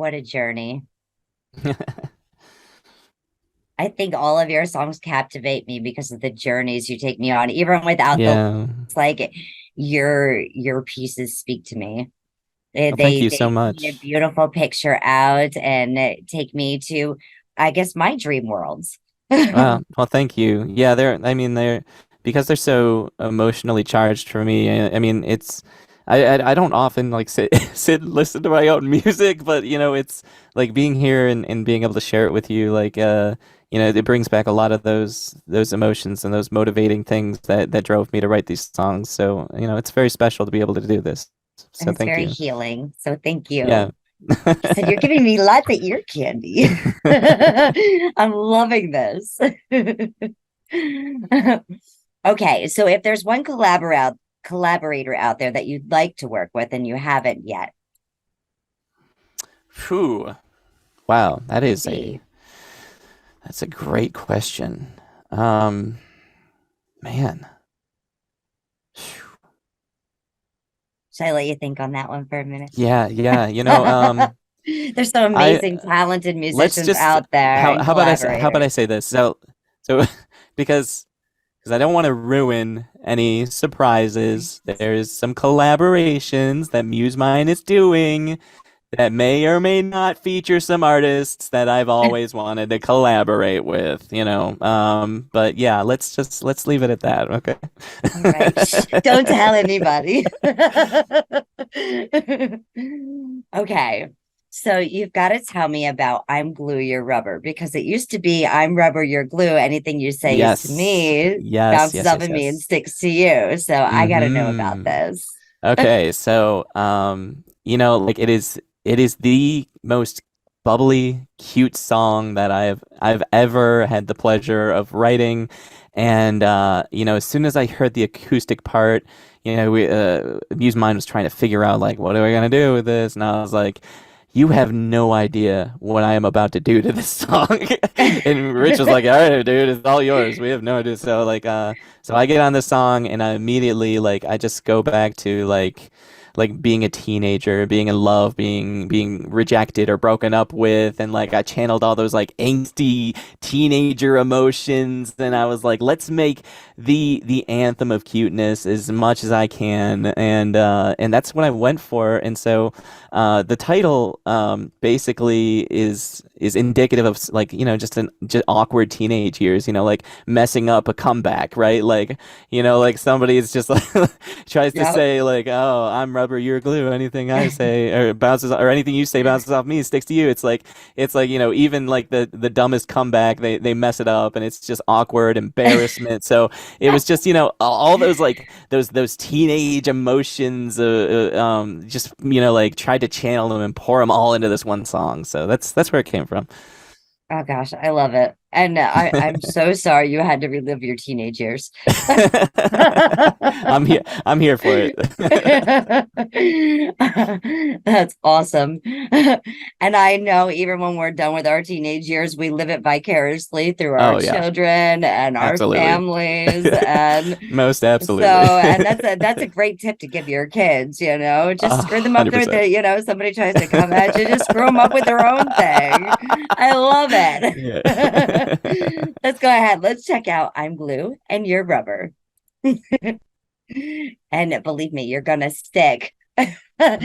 what a journey. I think all of your songs captivate me because of the journeys you take me on, even without it's like your pieces speak to me. Thank you so much. Paint a beautiful picture out and take me to, I guess, my dream worlds. Well, thank you. Yeah, they're because they're so emotionally charged for me. I mean, I don't often like sit and listen to my own music, but it's like being here and being able to share it with you, like it brings back a lot of those emotions and those motivating things that drove me to write these songs. So it's very special to be able to do this. So it's thank very you. healing. So thank you. Yeah. So you're giving me lots of ear candy. I'm loving this. Okay, so if there's one collaborator out there that you'd like to work with and you haven't yet. Phew. Wow, that's a great question. Man. Should I let you think on that one for a minute? Yeah. There's some amazing, talented musicians out there. How about I say this? So because I don't want to ruin any surprises. There's some collaborations that MuseMine is doing that may or may not feature some artists that I've always wanted to collaborate with, but yeah, let's leave it at that. Okay. All right. Don't tell anybody. Okay. So you've got to tell me about I'm Glue, You're Rubber, because it used to be I'm rubber, you're glue. Anything you say is to me bounces off of me and sticks to you. So I got to know about this. Okay. So, like it is the most bubbly, cute song that I've ever had the pleasure of writing. And, as soon as I heard the acoustic part, MuseMine was trying to figure out, like, what are we going to do with this? And I was like, you have no idea what I am about to do to this song. And Rich was like, all right, dude, it's all yours. We have no idea. So, so I get on this song and I immediately, I just go back to, like being a teenager, being in love, being rejected or broken up with, and I channeled all those angsty teenager emotions, and I was like, let's make the anthem of cuteness as much as I can, and that's what I went for. And so the title basically is indicative of just awkward teenage years, messing up a comeback, right? Somebody is just tries to say oh, I'm rubber, you're glue. Anything I say or bounces, or anything you say bounces off me, sticks to you. It's even the dumbest comeback, they mess it up, and it's just awkward embarrassment. So it was just all those those teenage emotions, just tried to channel them and pour them all into this one song. So that's where it came from. Oh gosh, I love it. And I'm so sorry you had to relive your teenage years. I'm here for it. That's awesome. And I know even when we're done with our teenage years, we live it vicariously through our children and our families. And most absolutely. So, and that's a great tip to give your kids, just screw them up with somebody tries to come at you, just screw them up with their own thing. I love it. Yeah. Let's go ahead. Let's check out I'm Glue and You're Rubber. And believe me, you're gonna stick. @K_Myzak.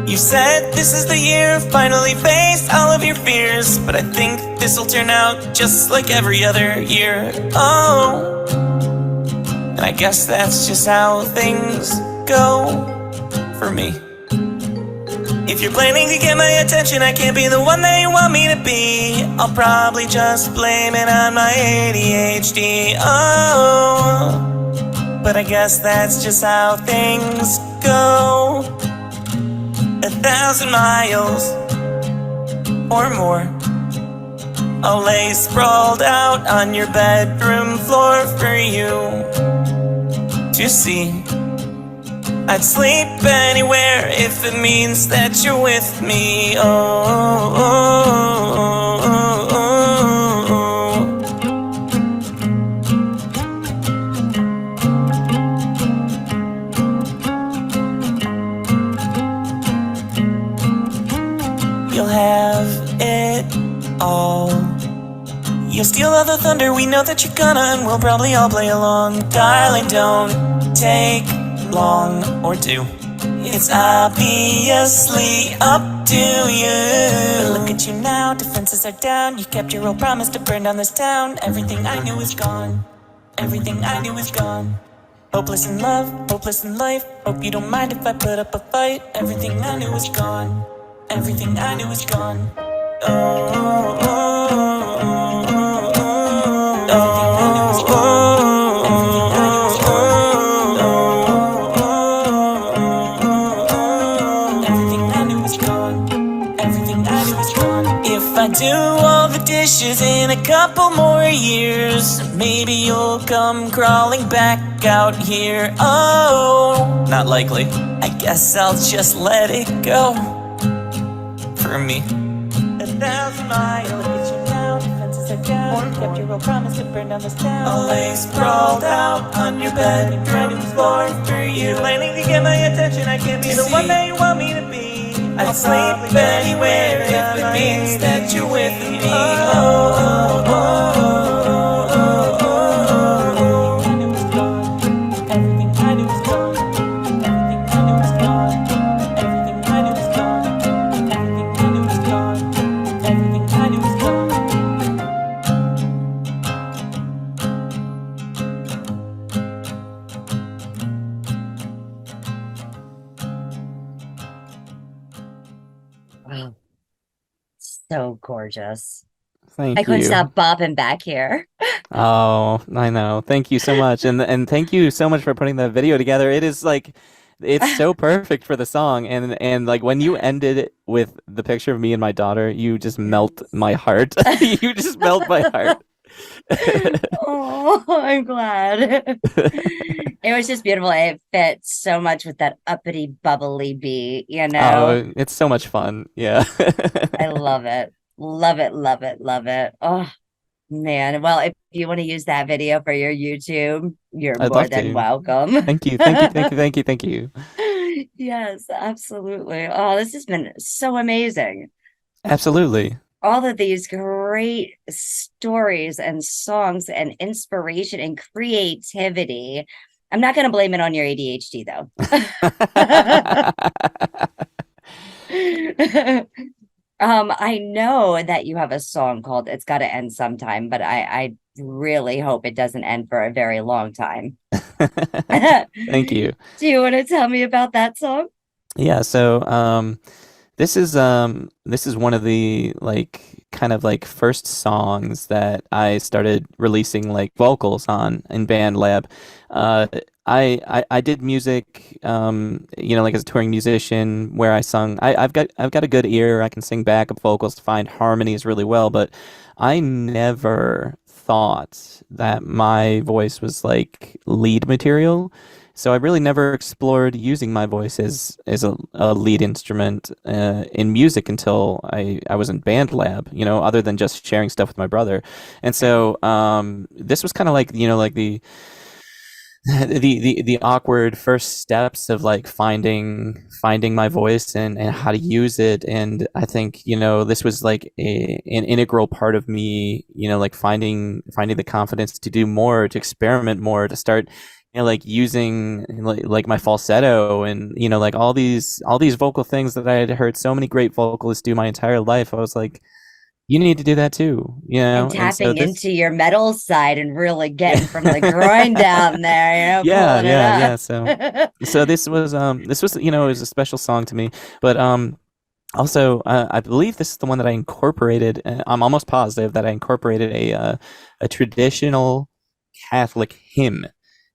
You said this is the year, finally face all of your fears, but I think this'll turn out just like every other year. Oh, and I guess that's just how things go for me. If you're planning to get my attention, I can't be the one that you want me to be. I'll probably just blame it on my ADHD. Oh, but I guess that's just how things go. 1,000 miles or more I'll lay sprawled out on your bedroom floor for you to see. I'd sleep anywhere if it means that you're with me. You'll have it all. You'll steal all the thunder, we know that you're gonna, and we'll probably all play along. Darling, don't take long or do. It's obviously up to you. Look at you now, defenses are down. You kept your old promise to burn down this town. Everything I knew is gone. Everything I knew is gone. Hopeless in love, hopeless in life. Hope you don't mind if I put up a fight. Everything I knew is gone. Everything I knew is gone. If I do all the dishes in a couple more years, maybe you'll come crawling back out here. Oh, not likely. I guess I'll just let it go. For me. 1,000 miles. Look at you now, defenses are down. You kept your old promise to burn down this town. I'll lay sprawled out on your bedroom floor for you. Planning to get my attention, I can't be the one that you want me to be. I'd sleep anywhere if it means that you're with me. Everything I knew was gone. Everything I knew was gone. Everything I knew was gone. Everything I knew was gone. Everything I knew was gone. Wow. So gorgeous. Thank I couldn't you. stop bopping back here. Oh, I know. Thank you so much. And thank you so much for putting that video together. It is like it's so perfect for the song. And like when you ended it with the picture of me and my daughter, you just melt my heart. You just melt my heart. Oh, I'm glad. It was just beautiful. It fit so much with that uppity, bubbly beat, you know? Oh, it's so much fun. Yeah. I love it. Love it, love it, love it. Oh, man. Well, if you want to use that video for your YouTube, you're I'd more love than to. welcome. Thank you. Thank you. Thank you. Thank you. Thank you. Yes, absolutely. Oh, this has been so amazing. Absolutely. All of these great stories and songs and inspiration and creativity. I'm not going to blame it on your ADHD, though. I know that you have a song called It's Gotta End Sometime, but I really hope it doesn't end for a very long time. Thank you. Do you want to tell me about that song? Yeah, so this is one of the kind of first songs that I started releasing vocals on in BandLab. I did music as a touring musician where I sung. I've got a good ear. I can sing backup vocals, find harmonies really well, but I never thought that my voice was lead material. So I really never explored using my voice as a lead instrument in music until I was in BandLab, other than just sharing stuff with my brother. And so this was kind of the awkward first steps of finding my voice and how to use it. And I think this was an integral part of me, finding the confidence to do more, to experiment more, to start using my falsetto and all these vocal things that I had heard so many great vocalists do my entire life. I was like, you need to do that too, And tapping into your metal side and really getting from the grind down there, yeah. So this was it was a special song to me, but also I believe this is the one that I incorporated. I'm almost positive that I incorporated a traditional Catholic hymn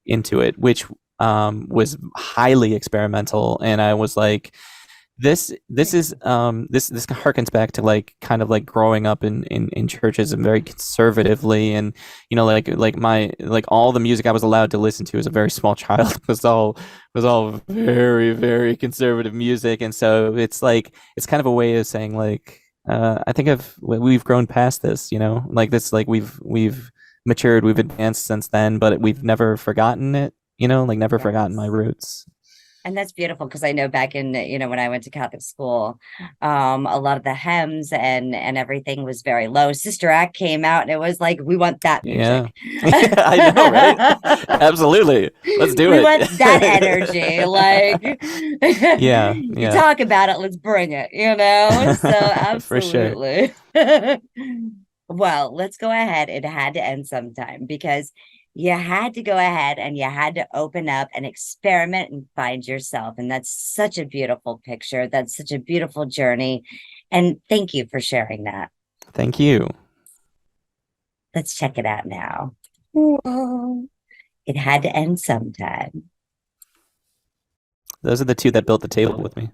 into it, which was highly experimental, and I was like, this is this harkens back to like kind of like growing up in churches and very conservatively, and like my like all the music I was allowed to listen to as a very small child was all very, very conservative music. And so it's kind of a way of saying like I think we've grown past this, like this, like we've matured, we've advanced since then, but we've never forgotten it, like never forgotten my roots. And that's beautiful, because I know back in, when I went to Catholic school, a lot of the hymns and everything was very low. Sister Act came out and it was like, we want that music. Yeah. I know, right? Absolutely. Let's do it. We want that energy. Like, yeah. You talk about it, let's bring it, So absolutely. For sure. Well, let's go ahead. It had to end sometime, because you had to go ahead and you had to open up and experiment and find yourself. And that's such a beautiful picture. That's such a beautiful journey. And thank you for sharing that. Thank you. Let's check it out now. Whoa. It had to end sometime. Those are the two that built the table with me.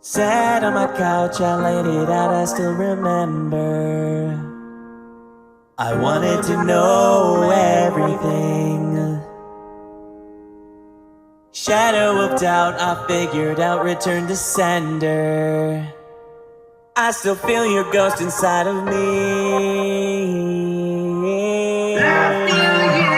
Sat on my couch, I laid it out, I still remember. I wanted to know everything. Shadow of doubt, I figured out, return to sender. I still feel your ghost inside of me. I feel your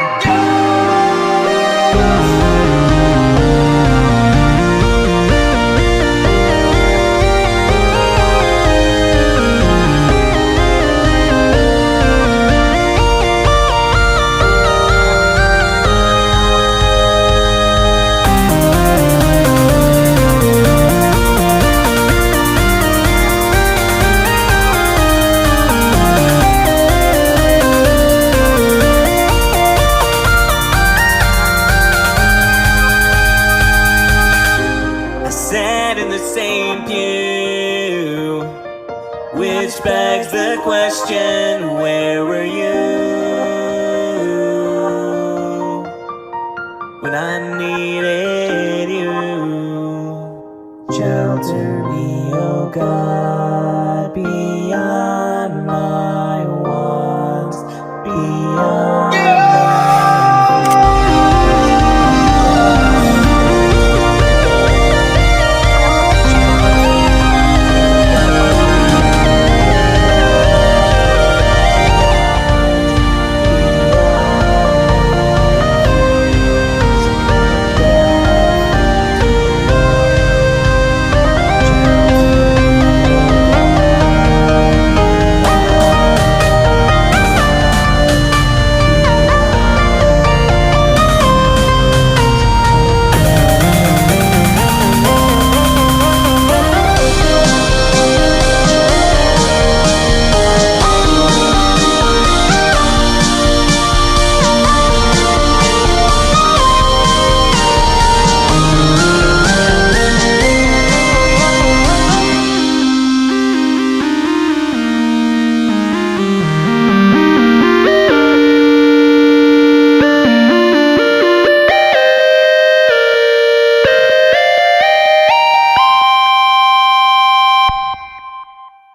begs the question, where were you when I needed you? Shelter me, oh God, beyond my wants, beyond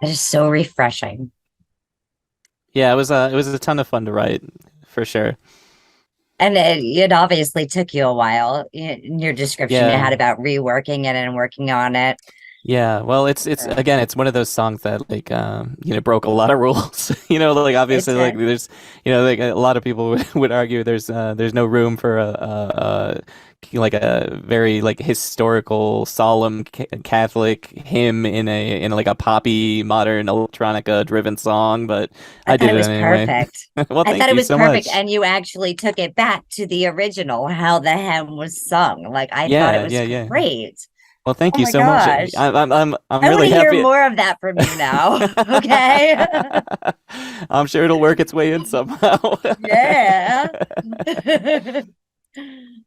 That is so refreshing. Yeah, it was a ton of fun to write, for sure. And it obviously took you a while. In your description, you had about reworking it and working on it. Yeah, well, it's again, it's one of those songs that like broke a lot of rules. Like obviously, like there's like a lot of people would argue there's no room for a very like historical, solemn Catholic hymn in like a poppy, modern electronica driven song. But I did it anyway. Perfect. Well, I thought it was so perfect, much. and you actually took it back to the original, how the hymn was sung. Like I thought it was great. Well, thank Oh you my so gosh. much. I'm I really want to happy. hear more of that from you now. Okay. I'm sure it'll work its way in somehow. Yeah.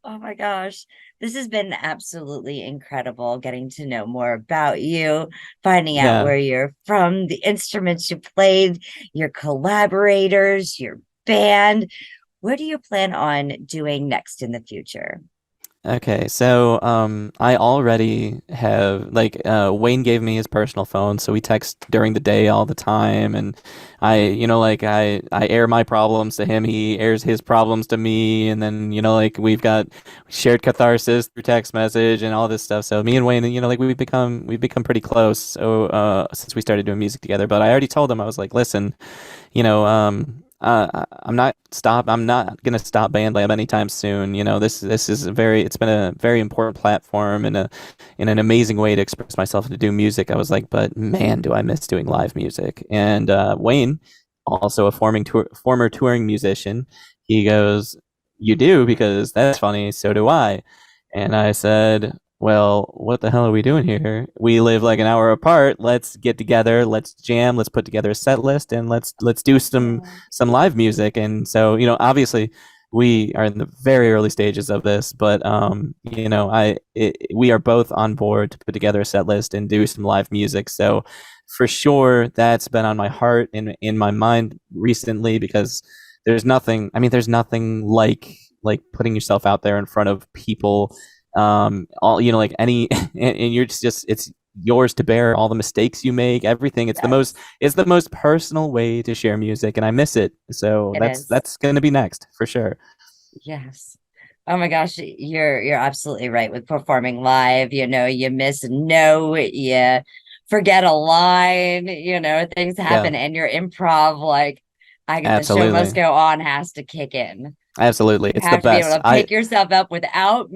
Oh my gosh. This has been absolutely incredible getting to know more about you, finding out Yeah. where you're from, the instruments you played, your collaborators, your band. What do you plan on doing next in the future? Okay, so I already have like Wayne gave me his personal phone, so we text during the day all the time, and I air my problems to him, he airs his problems to me, and then like we've got shared catharsis through text message and all this stuff. So me and Wayne, like we've become pretty close. So since we started doing music together, but I already told him I was like, listen, you know, I'm not gonna stop BandLab anytime soon. This is it's been a very important platform and an amazing way to express myself and to do music. I was like, but man, do I miss doing live music. And Wayne, also a former touring musician, he goes, "You do? Because that's funny. So do I." And I said, well, what the hell are we doing here? We live like an hour apart. Let's get together. Let's jam. Let's put together a set list, and let's do some live music. And so, obviously, we are in the very early stages of this, but we are both on board to put together a set list and do some live music. So, for sure, that's been on my heart and in my mind recently, because there's nothing. I mean, there's nothing like putting yourself out there in front of people, like any and you're just it's yours to bear, all the mistakes you make, everything. It's the most personal way to share music, and I miss it. So that's going to be next for sure. Yes. Oh my gosh, you're absolutely right with performing live. You miss a note, you forget a line, things happen, and your improv, like, the show must go on, has to kick in. Absolutely. It's the best. You have to be able to pick yourself up without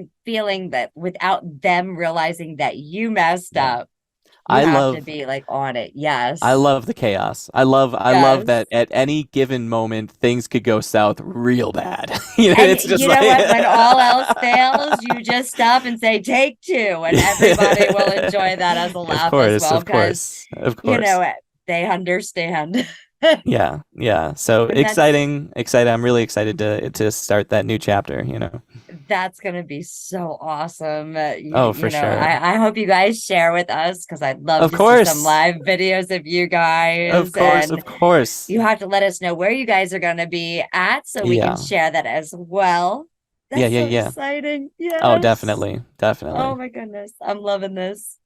them realizing that you messed up. You have to be like on it. Yes. I love the chaos. I love that at any given moment things could go south real bad. It's just what? When all else fails, you just stop and say take two, and everybody will enjoy that as a laugh as well. Of course. They understand. Yeah. So exciting. I'm really excited to start that new chapter, That's going to be so awesome. For sure. I hope you guys share with us, because I'd love to see some live videos of you guys. Of course. You have to let us know where you guys are going to be at, so we can share that as well. That's so exciting. Yes. Oh, definitely. Oh my goodness. I'm loving this.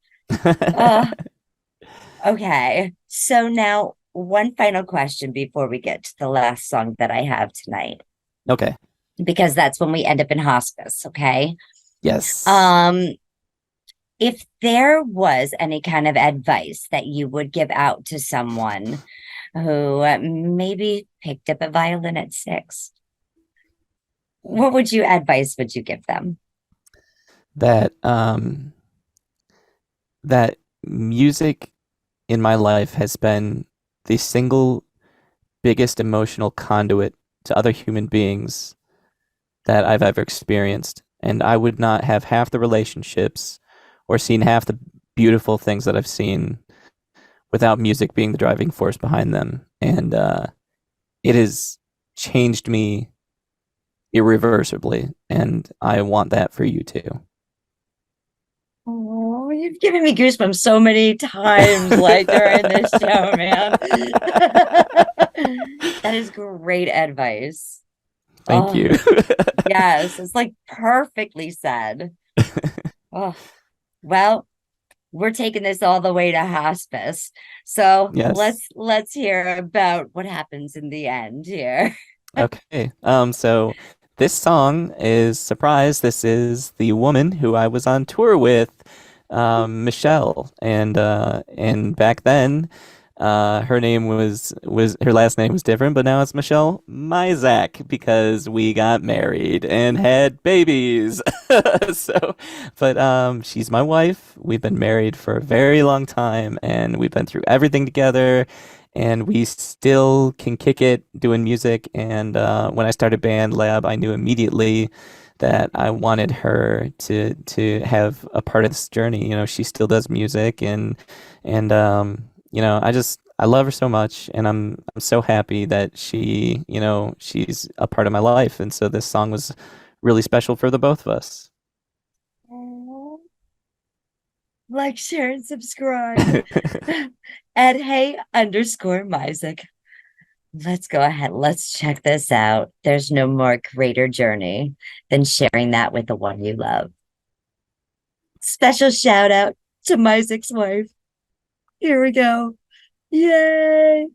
Okay. So now, one final question before we get to the last song that I have tonight. Okay. Because that's when we end up in hospice, okay? Yes. If there was any kind of advice that you would give out to someone who maybe picked up a violin at 6, what advice would you give them? That that music in my life has been the single biggest emotional conduit to other human beings that I've ever experienced. And I would not have half the relationships or seen half the beautiful things that I've seen without music being the driving force behind them. And it has changed me irreversibly. And I want that for you too. Oh, you've given me goosebumps so many times, like during this show, man. That is great advice. Thank you. Yes, it's like perfectly said. Well, we're taking this all the way to hospice. So let's hear about what happens in the end here. Okay. So this song is surprise. This is the woman who I was on tour with, Michelle, and back then, her name was her last name was different, but now it's Michelle Myzak, because we got married and had babies. But she's my wife. We've been married for a very long time, and we've been through everything together. And we still can kick it doing music. And when I started BandLab, I knew immediately that I wanted her to have a part of this journey. She still does music, and I love her so much, and I'm so happy that she's a part of my life. And so this song was really special for the both of us. Like, share, and subscribe at hey_Myzak. Let's go ahead. Let's check this out. There's no more greater journey than sharing that with the one you love. Special shout out to Myzak's wife. Here we go. Yay!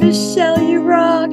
Michelle, you rock.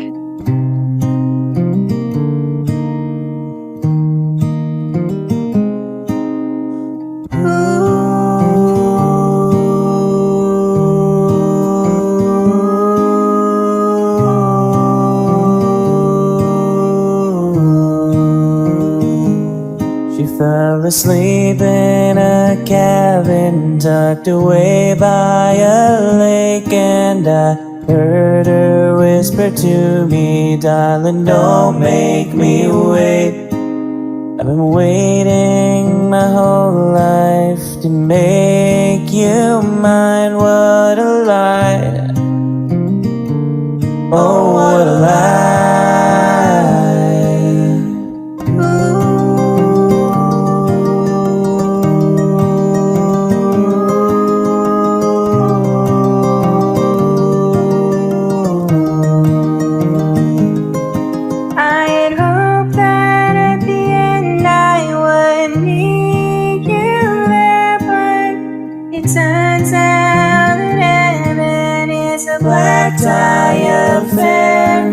She fell asleep in a cabin tucked away by a lake, and I heard her whisper to me, darling, don't make me wait. I've been waiting my whole life to make you mine. What a lie. Oh, what a lie. I had hoped that at the end I would meet you there, but it turns out that heaven is a black tie affair.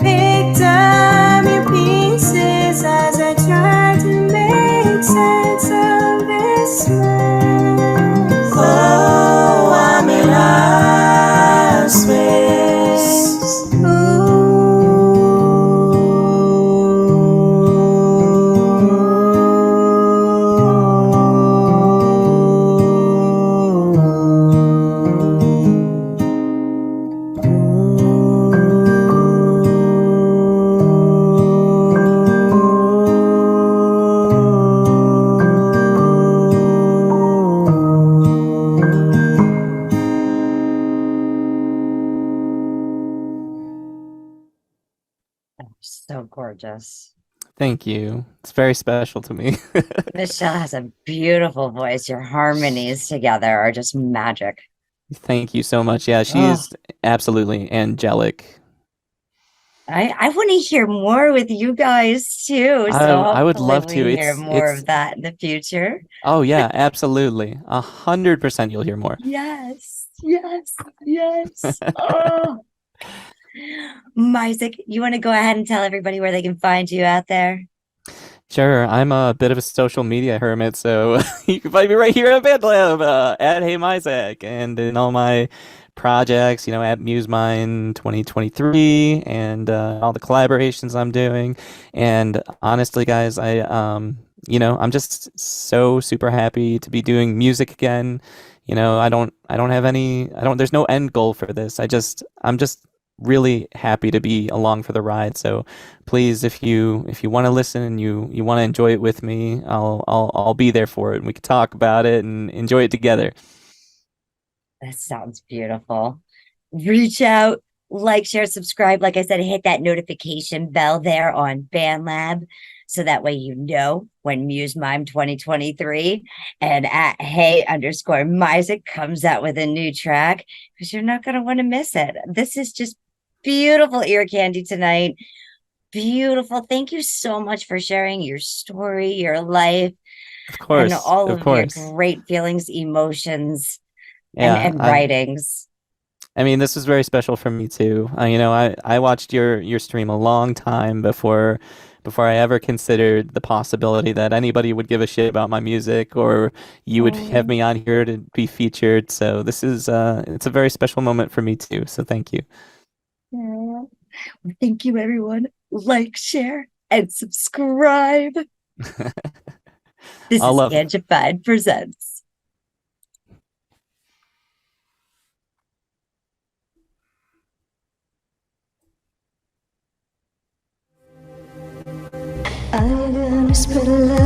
Picked up your pieces as I tried to make sense of this mess. Oh, I'm in high space. So gorgeous. Thank you. It's very special to me. Michelle has a beautiful voice. Your harmonies together are just magic. Thank you so much. Yeah, she's absolutely angelic. I want to hear more with you guys too. So I would hopefully love to. we hear more It's of that in the future. Oh yeah, absolutely. 100% you'll hear more. Yes, yes, yes. Oh, Myzak, you want to go ahead and tell everybody where they can find you out there? Sure, I'm a bit of a social media hermit, so you can find me right here at BandLab, at Hey Myzak, and in all my projects, at MuseMine 2023, and all the collaborations I'm doing. And honestly, guys, I'm just so super happy to be doing music again. There's no end goal for this. I'm just really happy to be along for the ride. So please, if you want to listen and you want to enjoy it with me, I'll be there for it, and we can talk about it and enjoy it together. That sounds beautiful. Reach out, like, share, subscribe. Like I said, hit that notification bell there on BandLab, so that way you know when MuseMime 2023 and at hey_Myzak comes out with a new track, because you're not going to want to miss it. This is just beautiful ear candy tonight. Beautiful. Thank you so much for sharing your story, your life, Of course, and all of of course. your great feelings, emotions, Yeah, and writings. I mean, this was very special for me too. I watched your stream a long time before I ever considered the possibility that anybody would give a shit about my music, or you would have me on here to be featured. So this is it's a very special moment for me too. So thank you. Well, thank you, everyone. Like, share, and subscribe. This I'll is love it. Angified Presents. whisper love.